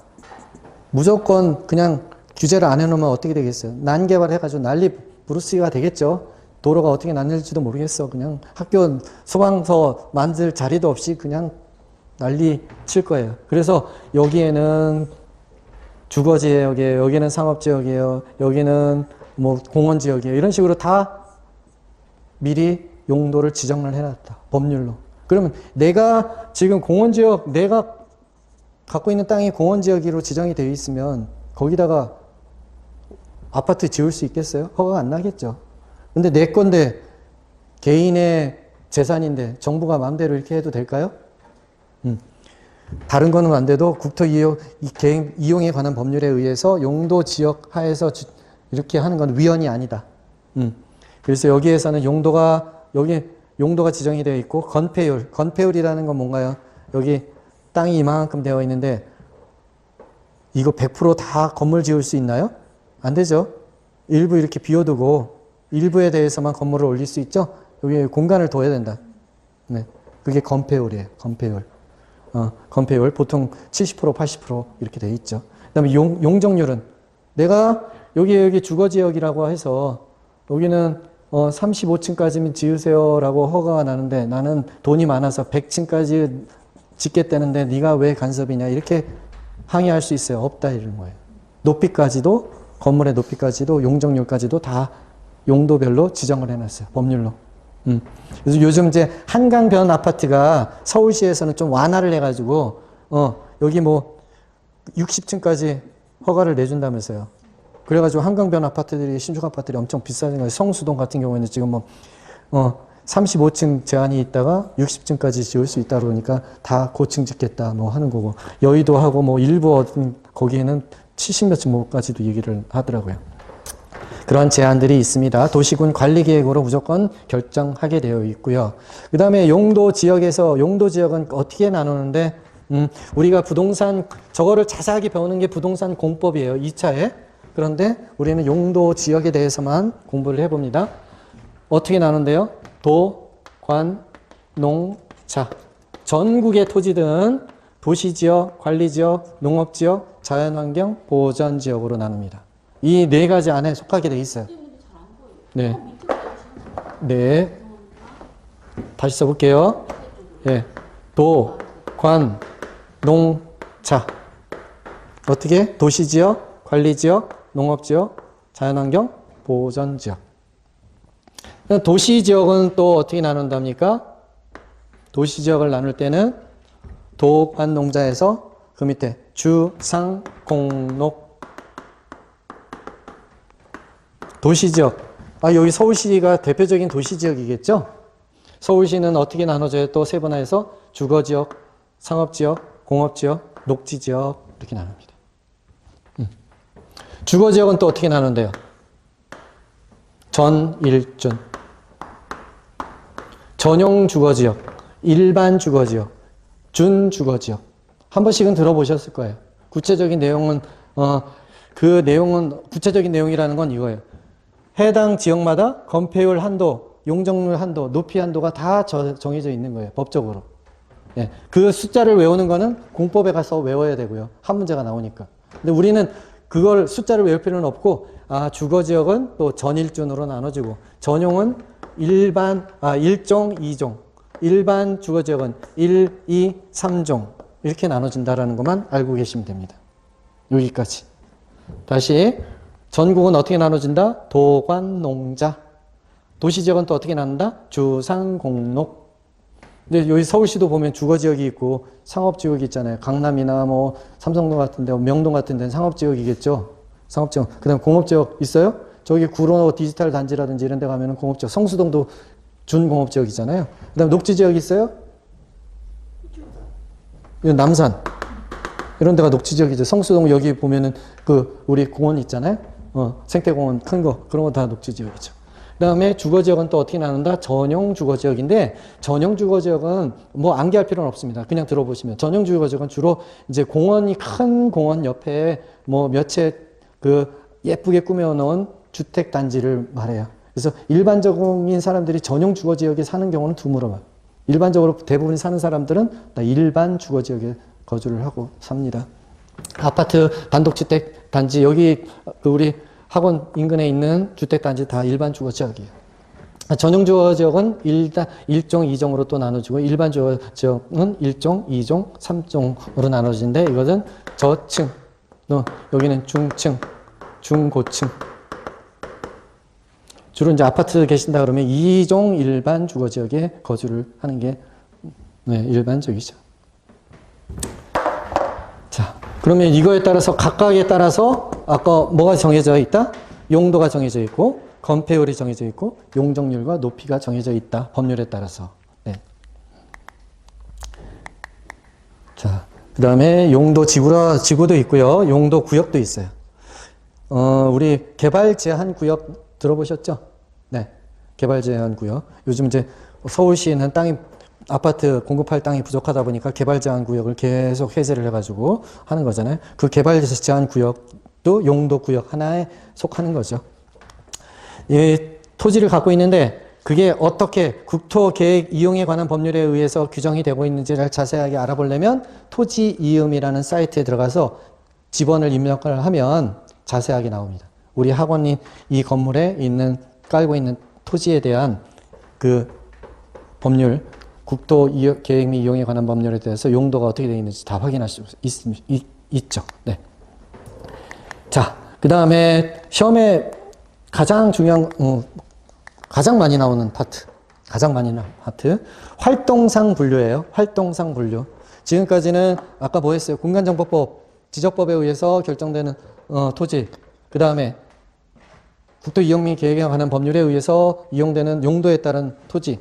무조건 그냥 규제를 안 해놓으면 어떻게 되겠어요? 난개발 해가지고 난리 부르스기가 되겠죠. 도로가 어떻게 나뉠지도 모르겠어. 그냥 학교 소방서 만들 자리도 없이 그냥 난리 칠 거예요. 그래서 여기에는 주거지역이에요. 여기는 상업지역이에요. 여기는 뭐 공원지역이에요. 이런 식으로 다 미리 용도를 지정을 해놨다. 법률로. 그러면 내가 지금 공원지역, 내가 갖고 있는 땅이 공원지역으로 지정이 되어 있으면 거기다가 아파트 지을 수 있겠어요? 허가가 안 나겠죠. 근데 내 건데 개인의 재산인데 정부가 마음대로 이렇게 해도 될까요? 다른 거는 안 돼도 국토 이용에 관한 법률에 의해서 용도 지역 하에서 이렇게 하는 건 위헌이 아니다. 그래서 여기에서는 여기 용도가 지정이 되어 있고, 건폐율이라는 건 뭔가요? 여기 땅이 이만큼 되어 있는데 이거 100% 건물 지을 수 있나요? 안 되죠. 일부 이렇게 비워두고 일부에 대해서만 건물을 올릴 수 있죠. 여기 공간을 둬야 된다. 네, 그게 건폐율이에요. 건폐율 보통 70% 80% 이렇게 돼 있죠. 그다음에 용적률은 내가 여기 주거지역이라고 해서 여기는 35층까지는 지으세요라고 허가가 나는데 나는 돈이 많아서 100층까지 짓겠다는데 네가 왜 간섭이냐 이렇게 항의할 수 있어요. 없다 이런 거예요. 높이까지도, 건물의 높이까지도, 용적률까지도 다 용도별로 지정을 해놨어요. 법률로. 그래서 요즘 이제 한강변 아파트가 서울시에서는 좀 완화를 해가지고 여기 뭐 60층까지 허가를 내준다면서요. 그래가지고 한강변 아파트들이, 신축 아파트들이 엄청 비싸진 거예요. 성수동 같은 경우에는 지금 뭐 35층 제한이 있다가 60층까지 지을 수 있다 그러니까 다 고층 짓겠다 뭐 하는 거고, 여의도하고 뭐 일부 거기에는 70몇 층까지도 얘기를 하더라고요. 그런 제한들이 있습니다. 도시군 관리계획으로 무조건 결정하게 되어 있고요. 그 다음에 용도 지역은 어떻게 나누는데, 우리가 부동산, 저거를 자세하게 배우는 게 부동산 공법이에요. 2차에. 그런데 우리는 용도 지역에 대해서만 공부를 해봅니다. 어떻게 나누는데요? 도, 관, 농, 자. 전국의 토지들은 도시지역, 관리지역, 농업지역, 자연환경, 보전지역으로 나눕니다. 이 네 가지 안에 속하게 돼 있어요. 네. 네. 다시 써볼게요. 예. 도, 관, 농, 자. 어떻게? 도시지역, 관리지역, 농업지역, 자연환경, 보전지역. 도시지역은 또 어떻게 나눈답니까? 도시지역을 나눌 때는 도, 관, 농자에서 그 밑에 주, 상, 공, 녹. 도시지역. 여기 서울시가 대표적인 도시지역이겠죠? 서울시는 어떻게 나눠져요? 또 세분화해서 주거지역, 상업지역, 공업지역, 녹지지역 이렇게 나눕니다. 주거지역은 또 어떻게 나눈대요? 전, 일준. 전용 주거지역, 일반 주거지역, 준주거지역. 한 번씩은 들어보셨을 거예요. 구체적인 내용은 구체적인 내용이라는 건 이거예요. 해당 지역마다 건폐율 한도, 용적률 한도, 높이 한도가 다 정해져 있는 거예요. 법적으로. 예, 그 숫자를 외우는 거는 공법에 가서 외워야 되고요. 한 문제가 나오니까. 근데 우리는 그걸 숫자를 외울 필요는 없고, 주거지역은 또 전일준으로 나눠지고, 전용은 일종, 2종, 일반 주거지역은 1, 2, 3종 이렇게 나눠진다라는 것만 알고 계시면 됩니다. 여기까지. 다시 전국은 어떻게 나눠진다? 도관, 농자. 도시지역은 또 어떻게 나눈다? 주상, 공록. 근데 여기 서울시도 보면 주거지역이 있고 상업지역이 있잖아요. 강남이나 뭐 삼성동 같은 데, 명동 같은 데는 상업지역이겠죠. 상업지역. 그 다음 공업지역 있어요? 저기 구로 디지털 단지라든지 이런 데 가면은 공업지역. 성수동도 준공업지역이잖아요. 그 다음 녹지지역 있어요? 남산. 이런 데가 녹지지역이죠. 성수동 여기 보면은 우리 공원 있잖아요. 생태공원 큰 거. 그런 거 다 녹지지역이죠. 그 다음에 주거지역은 또 어떻게 나눈다? 전용 주거지역인데, 전용 주거지역은 뭐 암기할 필요는 없습니다. 그냥 들어보시면. 전용 주거지역은 주로 이제 공원이 큰 공원 옆에 뭐 몇 채 예쁘게 꾸며놓은 주택단지를 말해요. 그래서 일반적인 사람들이 전용 주거지역에 사는 경우는 드물어요. 일반적으로 대부분 사는 사람들은 다 일반 주거지역에 거주를 하고 삽니다. 아파트 단독주택 단지, 여기 우리 학원 인근에 있는 주택단지 다 일반 주거지역이에요. 전용 주거지역은 1종, 2종으로 또 나눠지고, 일반 주거지역은 1종, 2종, 3종으로 나눠지는데, 이것은 저층, 여기는 중층, 중고층. 주로 이제 아파트 계신다 그러면 2종 일반 주거지역에 거주를 하는 게 일반적이죠. 자, 그러면 이거에 따라서 각각에 따라서 아까 뭐가 정해져 있다? 용도가 정해져 있고, 건폐율이 정해져 있고, 용적률과 높이가 정해져 있다. 법률에 따라서. 네. 자, 그 다음에 용도 지구도 있고요. 용도 구역도 있어요. 우리 개발 제한 구역 들어보셨죠? 네. 개발 제한 구역. 요즘 이제 서울시에는 아파트 공급할 땅이 부족하다 보니까 개발 제한 구역을 계속 해제를 해가지고 하는 거잖아요. 그 개발 제한 구역도 용도 구역 하나에 속하는 거죠. 이 토지를 갖고 있는데 그게 어떻게 국토계획 이용에 관한 법률에 의해서 규정이 되고 있는지를 자세하게 알아보려면 토지이음이라는 사이트에 들어가서 지번을 입력을 하면 자세하게 나옵니다. 우리 학원이 이 건물에 깔고 있는 토지에 대한 그 법률, 국토계획 및 이용에 관한 법률에 대해서 용도가 어떻게 되어 있는지 다 확인할 수 있죠. 네. 자, 그 다음에 시험에 가장 중요한, 가장 많이 나오는 파트. 활동상 분류예요. 활동상 분류. 지금까지는 아까 뭐 했어요? 공간정보법, 지적법에 의해서 결정되는 토지. 그 다음에 국토이용 및 계획에 관한 법률에 의해서 이용되는 용도에 따른 토지.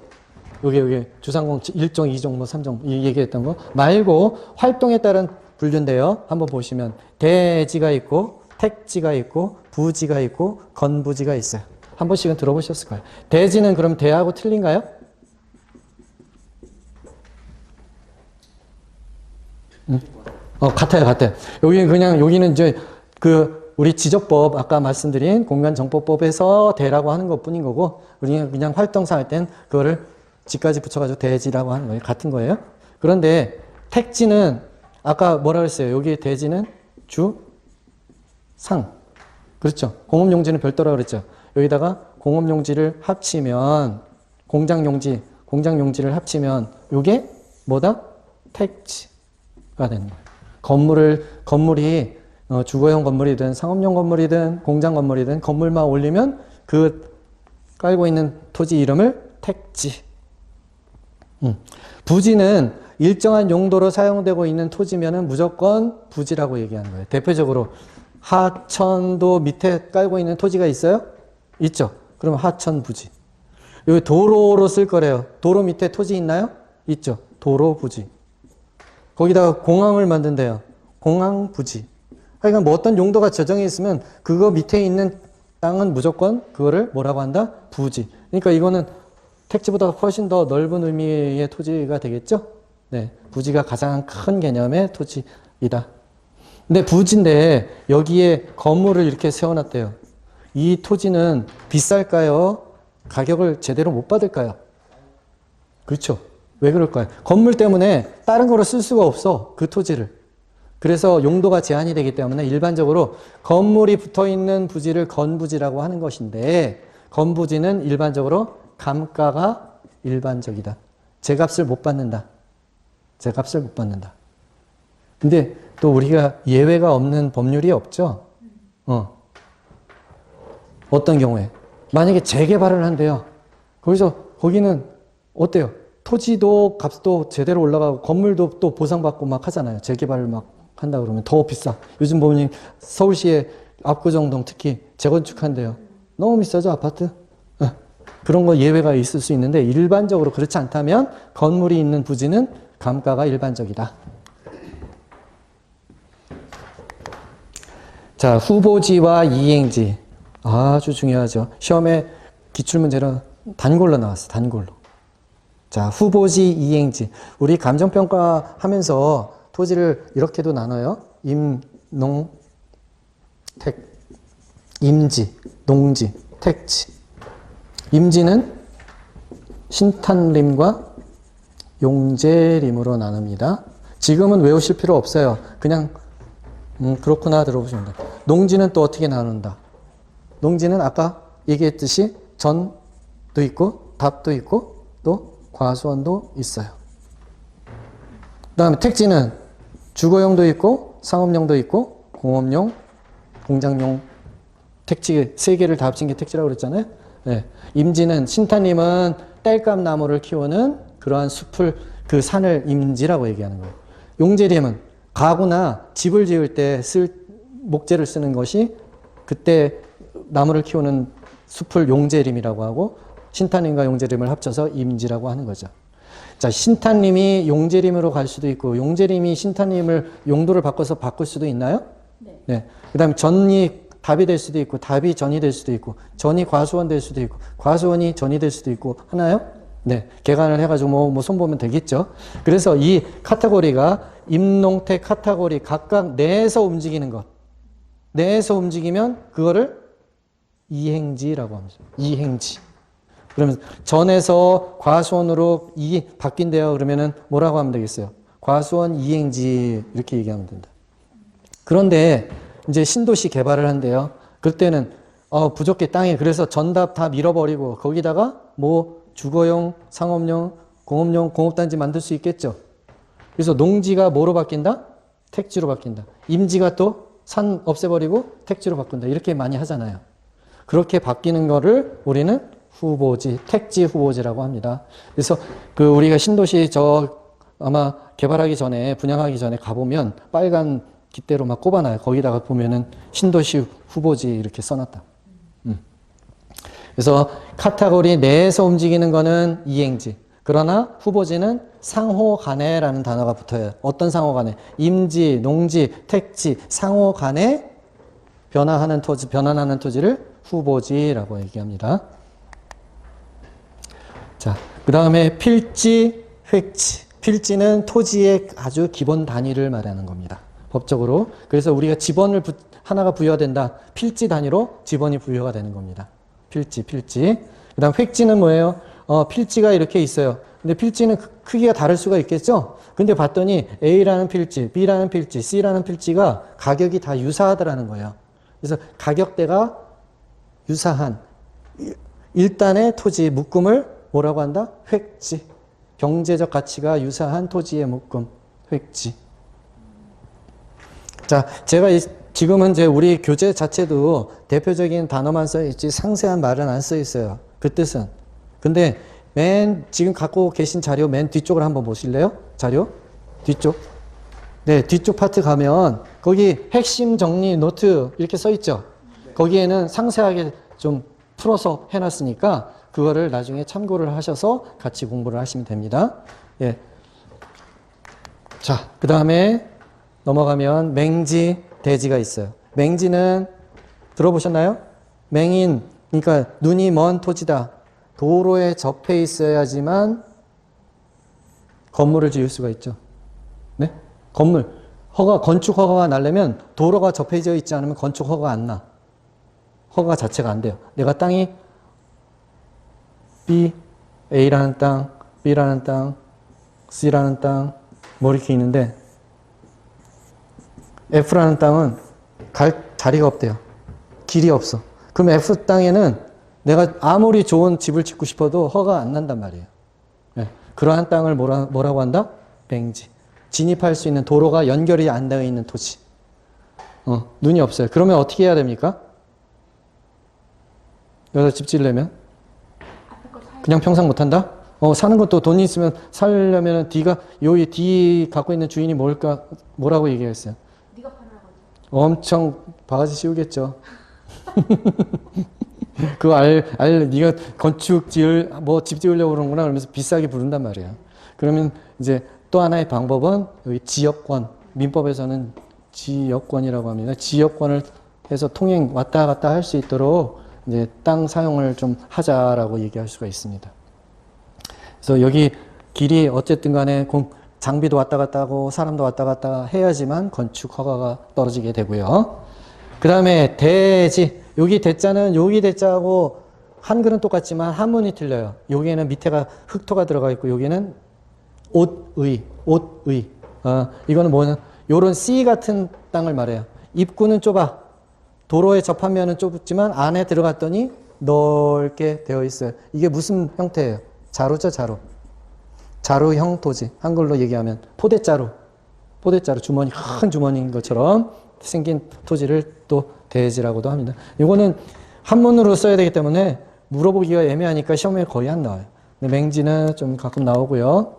여기 주상공 1종, 2종, 뭐 3종 이 얘기했던 거 말고 활동에 따른 분류인데요. 한번 보시면 대지가 있고 택지가 있고 부지가 있고 건부지가 있어요. 한 번씩은 들어보셨을 거예요. 대지는 그럼 대하고 틀린가요? 같아요. 여기는 이제 우리 지적법, 아까 말씀드린 공간정보법에서 대라고 하는 것 뿐인 거고, 우리는 그냥 활동상 할 땐 그거를 지까지 붙여가지고 대지라고 하는 거예요. 같은 거예요. 그런데 택지는 아까 뭐라 그랬어요? 여기 대지는 상. 그렇죠. 공업용지는 별도라고 그랬죠. 여기다가 공업용지를 합치면, 공장용지를 합치면, 요게 뭐다? 택지가 되는 거예요. 건물이 주거용 건물이든 상업용 건물이든 공장 건물이든 건물만 올리면 깔고 있는 토지 이름을 택지. 부지는 일정한 용도로 사용되고 있는 토지면은 무조건 부지라고 얘기하는 거예요. 대표적으로 하천도 밑에 깔고 있는 토지가 있어요? 있죠. 그럼 하천 부지. 여기 도로로 쓸 거래요. 도로 밑에 토지 있나요? 있죠. 도로 부지. 거기다가 공항을 만든대요. 공항 부지. 그러니까 뭐 어떤 용도가 지정해 있으면 그거 밑에 있는 땅은 무조건 그거를 뭐라고 한다? 부지. 그러니까 이거는 택지보다 훨씬 더 넓은 의미의 토지가 되겠죠? 네. 부지가 가장 큰 개념의 토지이다. 근데 부지인데 여기에 건물을 이렇게 세워놨대요. 이 토지는 비쌀까요? 가격을 제대로 못 받을까요? 그렇죠. 왜 그럴까요? 건물 때문에 다른 거로 쓸 수가 없어. 그 토지를. 그래서 용도가 제한이 되기 때문에 일반적으로 건물이 붙어있는 부지를 건부지라고 하는 것인데, 건부지는 일반적으로 감가가 일반적이다. 제값을 못 받는다. 근데 또 우리가 예외가 없는 법률이 없죠? 어떤 경우에? 만약에 재개발을 한대요. 거기는 어때요? 토지도 값도 제대로 올라가고 건물도 또 보상받고 막 하잖아요. 재개발을 막 한다 그러면 더 비싸. 요즘 보면 서울시의 압구정동 특히 재건축한대요. 너무 비싸죠, 아파트? 그런 거 예외가 있을 수 있는데 일반적으로 그렇지 않다면 건물이 있는 부지는 감가가 일반적이다. 자, 후보지와 이행지. 아주 중요하죠. 시험에 기출문제로 단골로 나왔어. 단골로. 자, 후보지, 이행지. 우리 감정평가 하면서 토지를 이렇게도 나눠요. 임, 농, 택. 임지, 농지, 택지. 임지는 신탄림과 용제림으로 나눕니다. 지금은 외우실 필요 없어요. 그냥 그렇구나 들어보시면 돼요. 농지는 또 어떻게 나눈다? 농지는 아까 얘기했듯이 전도 있고 답도 있고 또 과수원도 있어요. 그 다음에 택지는 주거용도 있고 상업용도 있고 공업용, 공장용 택지 세 개를 다 합친 게 택지라고 그랬잖아요. 네. 임지는 신탄님은 땔감 나무를 키우는 그러한 숲을 그 산을 임지라고 얘기하는 거예요. 용제림은 가구나 집을 지을 때 쓸 목재를 쓰는 것이 그때 나무를 키우는 숲을 용제림이라고 하고 신탄림과 용제림을 합쳐서 임지라고 하는 거죠. 자, 신탄림이 용제림으로 갈 수도 있고 용제림이 신탄림을 용도를 바꿔서 바꿀 수도 있나요? 네. 네. 그다음에 전이 답이 될 수도 있고 답이 전이 될 수도 있고 전이 과수원 될 수도 있고 과수원이 전이 될 수도 있고 하나요? 네. 계산을 해가지고 뭐 손보면 되겠죠. 그래서 이 카테고리가 임농택 카테고리 각각 내에서 움직이는 것. 내에서 움직이면 그거를 이행지라고 합니다. 이행지. 그러면 전에서 과수원으로 바뀐대요. 그러면은 뭐라고 하면 되겠어요? 과수원 이행지 이렇게 얘기하면 된다. 그런데 이제 신도시 개발을 한대요. 그때는 부족해 땅이 그래서 전답 다 밀어버리고 거기다가 뭐 주거용, 상업용, 공업용, 공업단지 만들 수 있겠죠. 그래서 농지가 뭐로 바뀐다? 택지로 바뀐다. 임지가 또 산 없애버리고 택지로 바꾼다. 이렇게 많이 하잖아요. 그렇게 바뀌는 거를 우리는 후보지, 택지 후보지라고 합니다. 그래서 그 우리가 신도시 아마 개발하기 전에 분양하기 전에 가보면 빨간 깃대로 막 꼽아놔요. 거기다가 보면은 신도시 후보지 이렇게 써놨다. 그래서 카테고리 내에서 움직이는 거는 이행지. 그러나 후보지는 상호간에라는 단어가 붙어요. 어떤 상호간에? 임지, 농지, 택지, 상호간에 변화하는 토지를 후보지라고 얘기합니다. 자, 그 다음에 필지, 획지. 필지는 토지의 아주 기본 단위를 말하는 겁니다. 법적으로. 그래서 우리가 지번을 하나가 부여가 된다. 필지 단위로 지번이 부여가 되는 겁니다. 필지. 그 다음 획지는 뭐예요? 필지가 이렇게 있어요. 근데 필지는 크기가 다를 수가 있겠죠? 근데 봤더니 A라는 필지, B라는 필지, C라는 필지가 가격이 다 유사하더라는 거예요. 그래서 가격대가 유사한 일단의 토지 묶음을 뭐라고 한다? 획지. 경제적 가치가 유사한 토지의 묶음, 획지. 자, 제가 지금은 우리 교재 자체도 대표적인 단어만 써 있지 상세한 말은 안 써 있어요. 그 뜻은. 근데 지금 갖고 계신 자료 맨 뒤쪽을 한번 보실래요? 자료? 뒤쪽. 네, 뒤쪽 파트 가면 거기 핵심 정리 노트 이렇게 써 있죠? 거기에는 상세하게 좀 풀어서 해놨으니까 그거를 나중에 참고를 하셔서 같이 공부를 하시면 됩니다. 예. 자, 그 다음에 넘어가면 맹지, 대지가 있어요. 맹지는 들어보셨나요? 맹인, 그러니까 눈이 먼 토지다. 도로에 접해 있어야지만 건물을 지을 수가 있죠. 네? 건축 허가가 나려면 도로가 접해져 있지 않으면 건축 허가가 안 나. 허가 자체가 안 돼요. 내가 땅이 A라는 땅, B라는 땅, C라는 땅, 뭐 이렇게 있는데 F라는 땅은 갈 자리가 없대요. 길이 없어. 그럼 F 땅에는 내가 아무리 좋은 집을 짓고 싶어도 허가 안 난단 말이에요. 네. 그러한 땅을 뭐라고 한다? 맹지. 진입할 수 있는 도로가 연결이 안 되어 있는 토지. 눈이 없어요. 그러면 어떻게 해야 됩니까? 여기서 집 지으려면? 그냥 평생 못 한다? 사는 것도 돈이 있으면 살려면 여기 D 갖고 있는 주인이 뭐라고 얘기했어요? 네가 팔으라고. 엄청 바가지 씌우겠죠. 네가 건축 집 지으려고 그러는구나 그러면서 비싸게 부른단 말이에요. 그러면 이제 또 하나의 방법은 여기 지역권, 민법에서는 지역권이라고 합니다. 지역권을 해서 통행 왔다 갔다 할 수 있도록 이제 땅 사용을 좀 하자라고 얘기할 수가 있습니다. 그래서 여기 길이 어쨌든 간에 장비도 왔다 갔다 하고 사람도 왔다 갔다 해야지만 건축 허가가 떨어지게 되고요. 그 다음에 대지, 여기 대자는 여기 대자하고 한글은 똑같지만 한문이 틀려요. 여기에는 밑에가 흑토가 들어가 있고 여기는 옷의. 이거는 뭐냐? 요런 C 같은 땅을 말해요. 입구는 좁아. 도로에 접한 면은 좁지만 안에 들어갔더니 넓게 되어 있어요. 이게 무슨 형태예요? 자루죠, 자루. 자루형 토지. 한글로 얘기하면 포대자루. 포대자루, 주머니, 큰 주머니인 것처럼 생긴 토지를 또 대지라고도 합니다. 이거는 한문으로 써야 되기 때문에 물어보기가 애매하니까 시험에 거의 안 나와요. 근데 맹지는 좀 가끔 나오고요.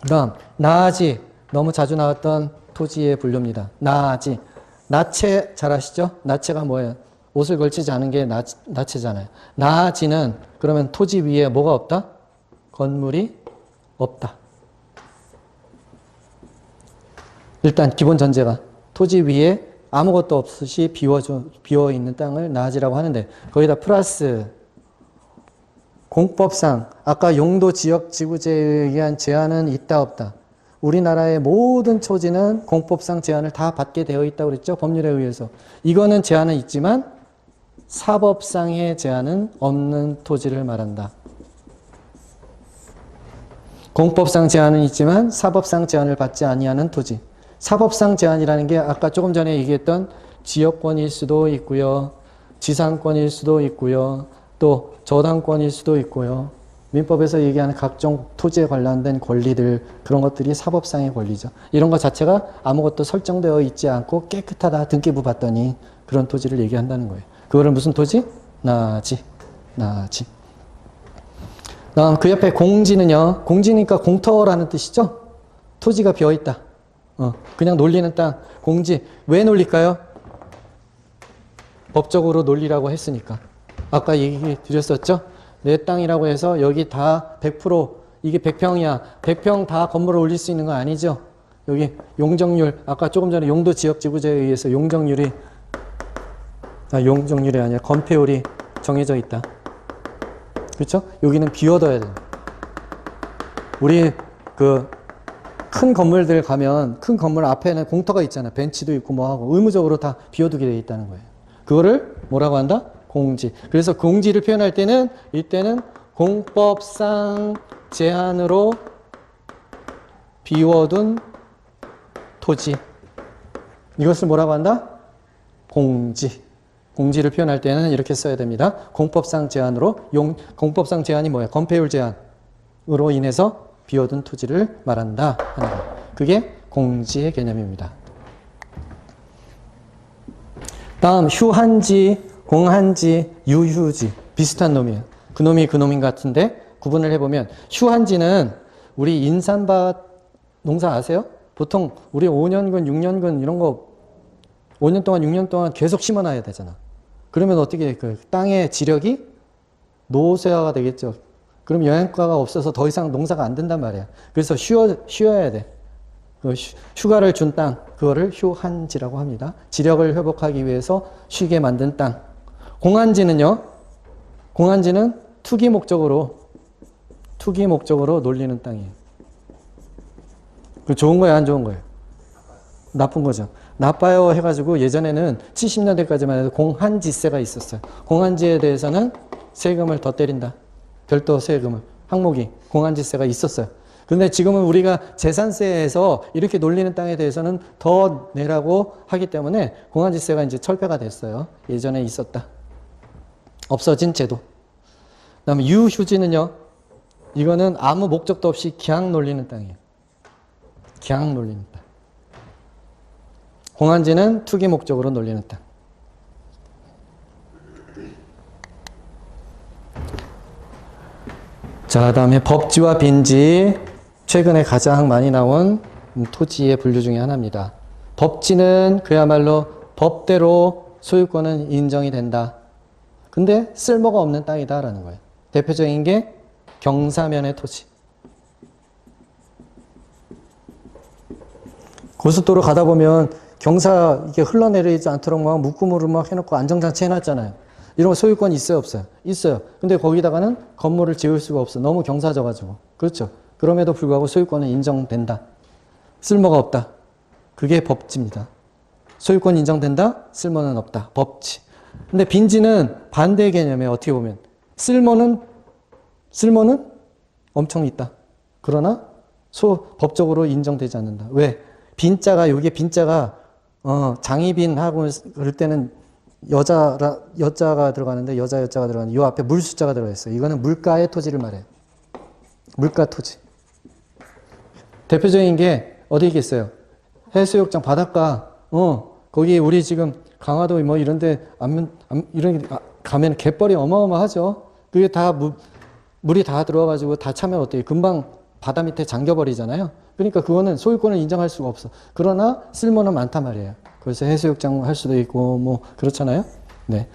그 다음, 나아지. 너무 자주 나왔던 토지의 분류입니다. 나아지. 나체 잘 아시죠? 나체가 뭐예요? 옷을 걸치지 않은 게 나체잖아요. 나아지는 그러면 토지 위에 뭐가 없다? 건물이 없다. 일단 기본 전제가 토지 위에 아무것도 없이 비어있는 땅을 나아지라고 하는데 거기다 플러스 공법상 아까 용도 지역 지구제에 의한 제한은 있다 없다. 우리나라의 모든 토지는 공법상 제한을 다 받게 되어 있다고 그랬죠. 법률에 의해서. 이거는 제한은 있지만 사법상의 제한은 없는 토지를 말한다. 공법상 제한은 있지만 사법상 제한을 받지 아니하는 토지. 사법상 제한이라는 게 아까 조금 전에 얘기했던 지역권일 수도 있고요. 지상권일 수도 있고요. 또 저당권일 수도 있고요. 민법에서 얘기하는 각종 토지에 관련된 권리들, 그런 것들이 사법상의 권리죠. 이런 것 자체가 아무것도 설정되어 있지 않고 깨끗하다 등기부 받더니 그런 토지를 얘기한다는 거예요. 그거를 무슨 토지? 나지. 다음 그 옆에 공지는요. 공지니까 공터라는 뜻이죠. 토지가 비어있다. 그냥 놀리는 땅. 공지. 왜 놀릴까요? 법적으로 놀리라고 했으니까. 아까 얘기 드렸었죠? 내 땅이라고 해서 여기 다 100% 이게 100평이야. 100평 다 건물을 올릴 수 있는 거 아니죠? 여기 용적률, 아까 조금 전에 용도 지역 지구제에 의해서 용적률이 아니라 건폐율이 정해져 있다. 그렇죠? 여기는 비워둬야 돼. 우리 큰 건물들 가면 큰 건물 앞에는 공터가 있잖아. 벤치도 있고 뭐 하고 의무적으로 다 비워두게 돼 있다는 거예요. 그거를 뭐라고 한다? 공지. 그래서 공지를 표현할 때는 이때는 공법상 제한으로 비워둔 토지. 이것을 뭐라고 한다? 공지. 공지를 표현할 때는 이렇게 써야 됩니다. 공법상 제한으로 공법상 제한이 뭐예요? 건폐율 제한으로 인해서 비워둔 토지를 말한다 하는 거. 그게 공지의 개념입니다. 다음 휴한지, 공한지, 유휴지 비슷한 놈이에요. 그 놈이 그 놈인 것 같은데 구분을 해보면 휴한지는 우리 인삼밭 농사 아세요? 보통 우리 5년근, 6년근 이런 거 5년 동안, 6년 동안 계속 심어놔야 되잖아. 그러면 어떻게 그 땅의 지력이 노쇠화가 되겠죠. 그럼 영양가가 없어서 더 이상 농사가 안 된단 말이야. 그래서 쉬어야 돼. 휴가를 준 땅, 그거를 휴한지라고 합니다. 지력을 회복하기 위해서 쉬게 만든 땅. 공한지는요, 공한지는 투기 목적으로 놀리는 땅이에요. 그 좋은 거예요, 안 좋은 거예요? 나쁜 거죠. 나빠요 해가지고 예전에는 70년대까지만 해도 공한지세가 있었어요. 공한지에 대해서는 세금을 더 때린다. 별도 세금을. 항목이 공한지세가 있었어요. 근데 지금은 우리가 재산세에서 이렇게 놀리는 땅에 대해서는 더 내라고 하기 때문에 공한지세가 이제 철폐가 됐어요. 예전에 있었다. 없어진 제도. 그 다음에 유휴지는요. 이거는 아무 목적도 없이 그냥 놀리는 땅이에요. 그냥 놀리는 땅. 공한지는 투기 목적으로 놀리는 땅. 자, 다음에 법지와 빈지. 최근에 가장 많이 나온 토지의 분류 중에 하나입니다. 법지는 그야말로 법대로 소유권은 인정이 된다. 근데 쓸모가 없는 땅이다라는 거예요. 대표적인 게 경사면의 토지. 고속도로 가다 보면 경사 이게 흘러내리지 않도록 막 묶음으로 막 해놓고 안정장치 해놨잖아요. 이런 거 소유권 있어요, 없어요? 있어요. 근데 거기다가는 건물을 지을 수가 없어. 너무 경사져가지고. 그렇죠? 그럼에도 불구하고 소유권은 인정된다. 쓸모가 없다. 그게 법지입니다. 소유권 인정된다. 쓸모는 없다. 법지. 근데 빈지는 반대 개념에 어떻게 보면 쓸모는 엄청 있다. 그러나 법적으로 인정되지 않는다. 왜? 여기 빈자가 장이빈하고 그럴 때는 여자가 들어가는데 여자가 들어가는데 이 앞에 물 숫자가 들어가 있어요. 이거는 물가의 토지를 말해요. 물가 토지. 대표적인 게 어디 있겠어요? 해수욕장 바닷가. 거기 우리 지금 강화도 뭐 이런데 이런 데 가면 갯벌이 어마어마하죠. 그게 다 물이 다 들어와가지고 다 차면 어때요? 금방 바다 밑에 잠겨버리잖아요. 그러니까 그거는 소유권을 인정할 수가 없어. 그러나 쓸모는 많단 말이에요. 그래서 해수욕장 할 수도 있고 뭐 그렇잖아요. 네,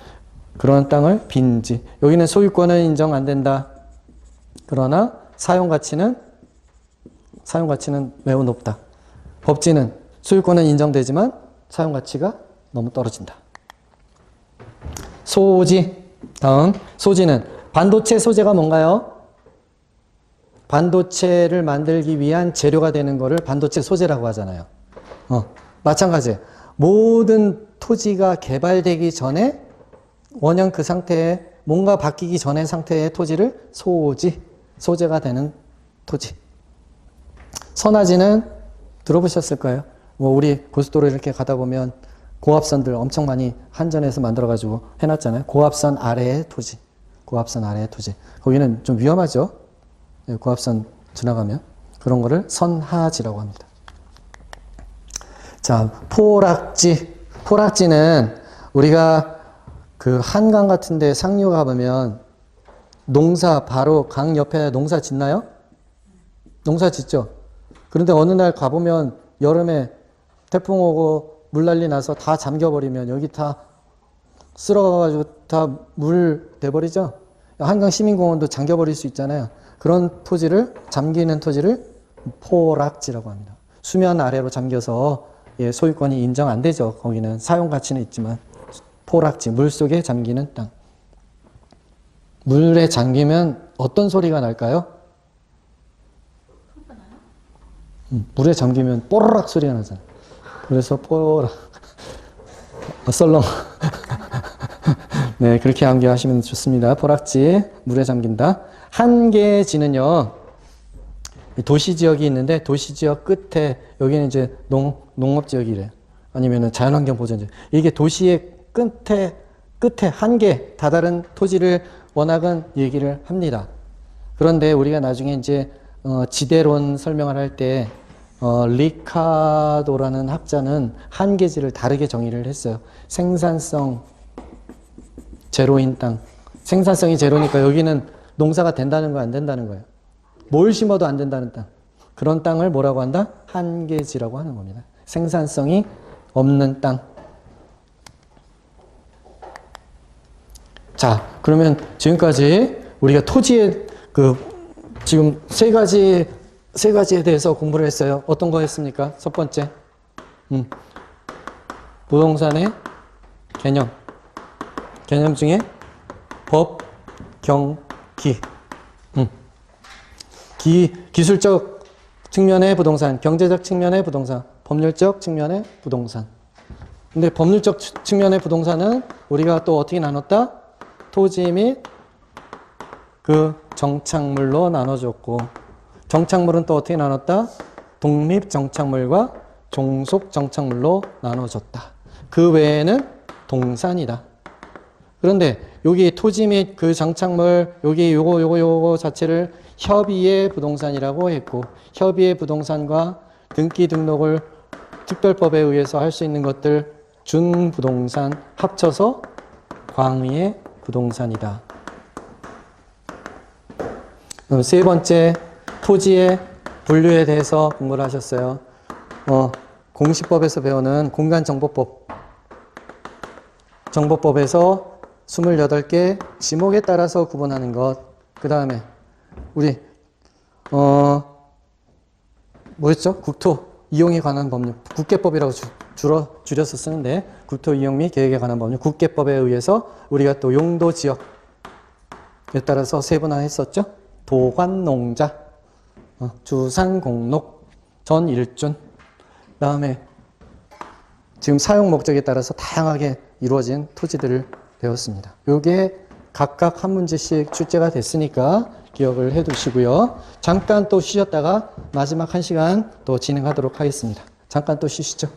그런 땅을 빈지. 여기는 소유권은 인정 안 된다. 그러나 사용 가치는 매우 높다. 법지는 소유권은 인정되지만 사용 가치가 너무 떨어진다. 소지. 다음 소지는 반도체 소재가 뭔가요? 반도체를 만들기 위한 재료가 되는 거를 반도체 소재라고 하잖아요. 마찬가지예요. 모든 토지가 개발되기 전에 원형 그 상태에 뭔가 바뀌기 전의 상태의 토지를 소재가 되는 토지. 선화지는 들어보셨을 거예요. 뭐 우리 고속도로 이렇게 가다 보면 고압선들 엄청 많이 한전에서 만들어가지고 해놨잖아요. 고압선 아래의 토지. 거기는 좀 위험하죠. 고압선 지나가면. 그런 거를 선하지라고 합니다. 자, 포락지는 우리가 그 한강 같은 데 상류 가보면 바로 강 옆에 농사 짓나요? 농사 짓죠. 그런데 어느 날 가보면 여름에 태풍 오고 물 난리 나서 다 잠겨버리면 여기 다 쓸어가가지고 다 물 돼버리죠. 한강 시민공원도 잠겨버릴 수 있잖아요. 그런 잠기는 토지를 포락지라고 합니다. 수면 아래로 잠겨서 소유권이 인정 안 되죠. 거기는 사용 가치는 있지만 포락지, 물속에 잠기는 땅. 물에 잠기면 어떤 소리가 날까요? 물에 잠기면 뽀로락 소리가 나잖아요. 그래서 뽀로락, 썰렁. 네, 그렇게 암기하시면 좋습니다. 포락지, 물에 잠긴다. 한계지는요, 도시지역이 있는데 도시지역 끝에 여기는 이제 농업지역이래요. 아니면은 자연환경 보전지역. 이게 도시의 끝에 한계 다다른 토지를 워낙은 얘기를 합니다. 그런데 우리가 나중에 이제 지대론 설명을 할 때 리카도라는 학자는 한계지를 다르게 정의를 했어요. 생산성 제로인 땅. 생산성이 제로니까 여기는 농사가 된다는 거 안 된다는 거예요. 뭘 심어도 안 된다는 땅. 그런 땅을 뭐라고 한다? 한계지라고 하는 겁니다. 생산성이 없는 땅. 자, 그러면 지금까지 우리가 토지의 지금 세 가지에 대해서 공부를 했어요. 어떤 거 했습니까? 첫 번째. 부동산의 개념 중에 법, 경, 기. 기술적 측면의 부동산, 경제적 측면의 부동산, 법률적 측면의 부동산. 근데 법률적 측면의 부동산은 우리가 또 어떻게 나눴다? 토지 및 그 정착물로 나눠줬고, 정착물은 또 어떻게 나눴다? 독립 정착물과 종속 정착물로 나눠줬다. 그 외에는 동산이다. 그런데 여기 토지 및 그 정착물, 여기 요거 자체를 협의의 부동산이라고 했고, 협의의 부동산과 등기 등록을 특별법에 의해서 할 수 있는 것들 준부동산 합쳐서 광의의 부동산이다. 그럼 세 번째, 토지의 분류에 대해서 공부를 하셨어요. 공시법에서 배우는 공간정보법. 정보법에서 28개 지목에 따라서 구분하는 것. 그 다음에 우리 뭐였죠? 국토 이용에 관한 법률. 국계법이라고 줄여서 쓰는데 국토 이용 및 계획에 관한 법률 국계법에 의해서 우리가 또 용도 지역에 따라서 세분화했었죠. 도관농자, 주산공록, 전일준, 그다음에 지금 사용 목적에 따라서 다양하게 이루어진 토지들을 배웠습니다. 요게 각각 한 문제씩 출제가 됐으니까 기억을 해 두시고요. 잠깐 또 쉬셨다가 마지막 한 시간 또 진행하도록 하겠습니다. 잠깐 또 쉬시죠.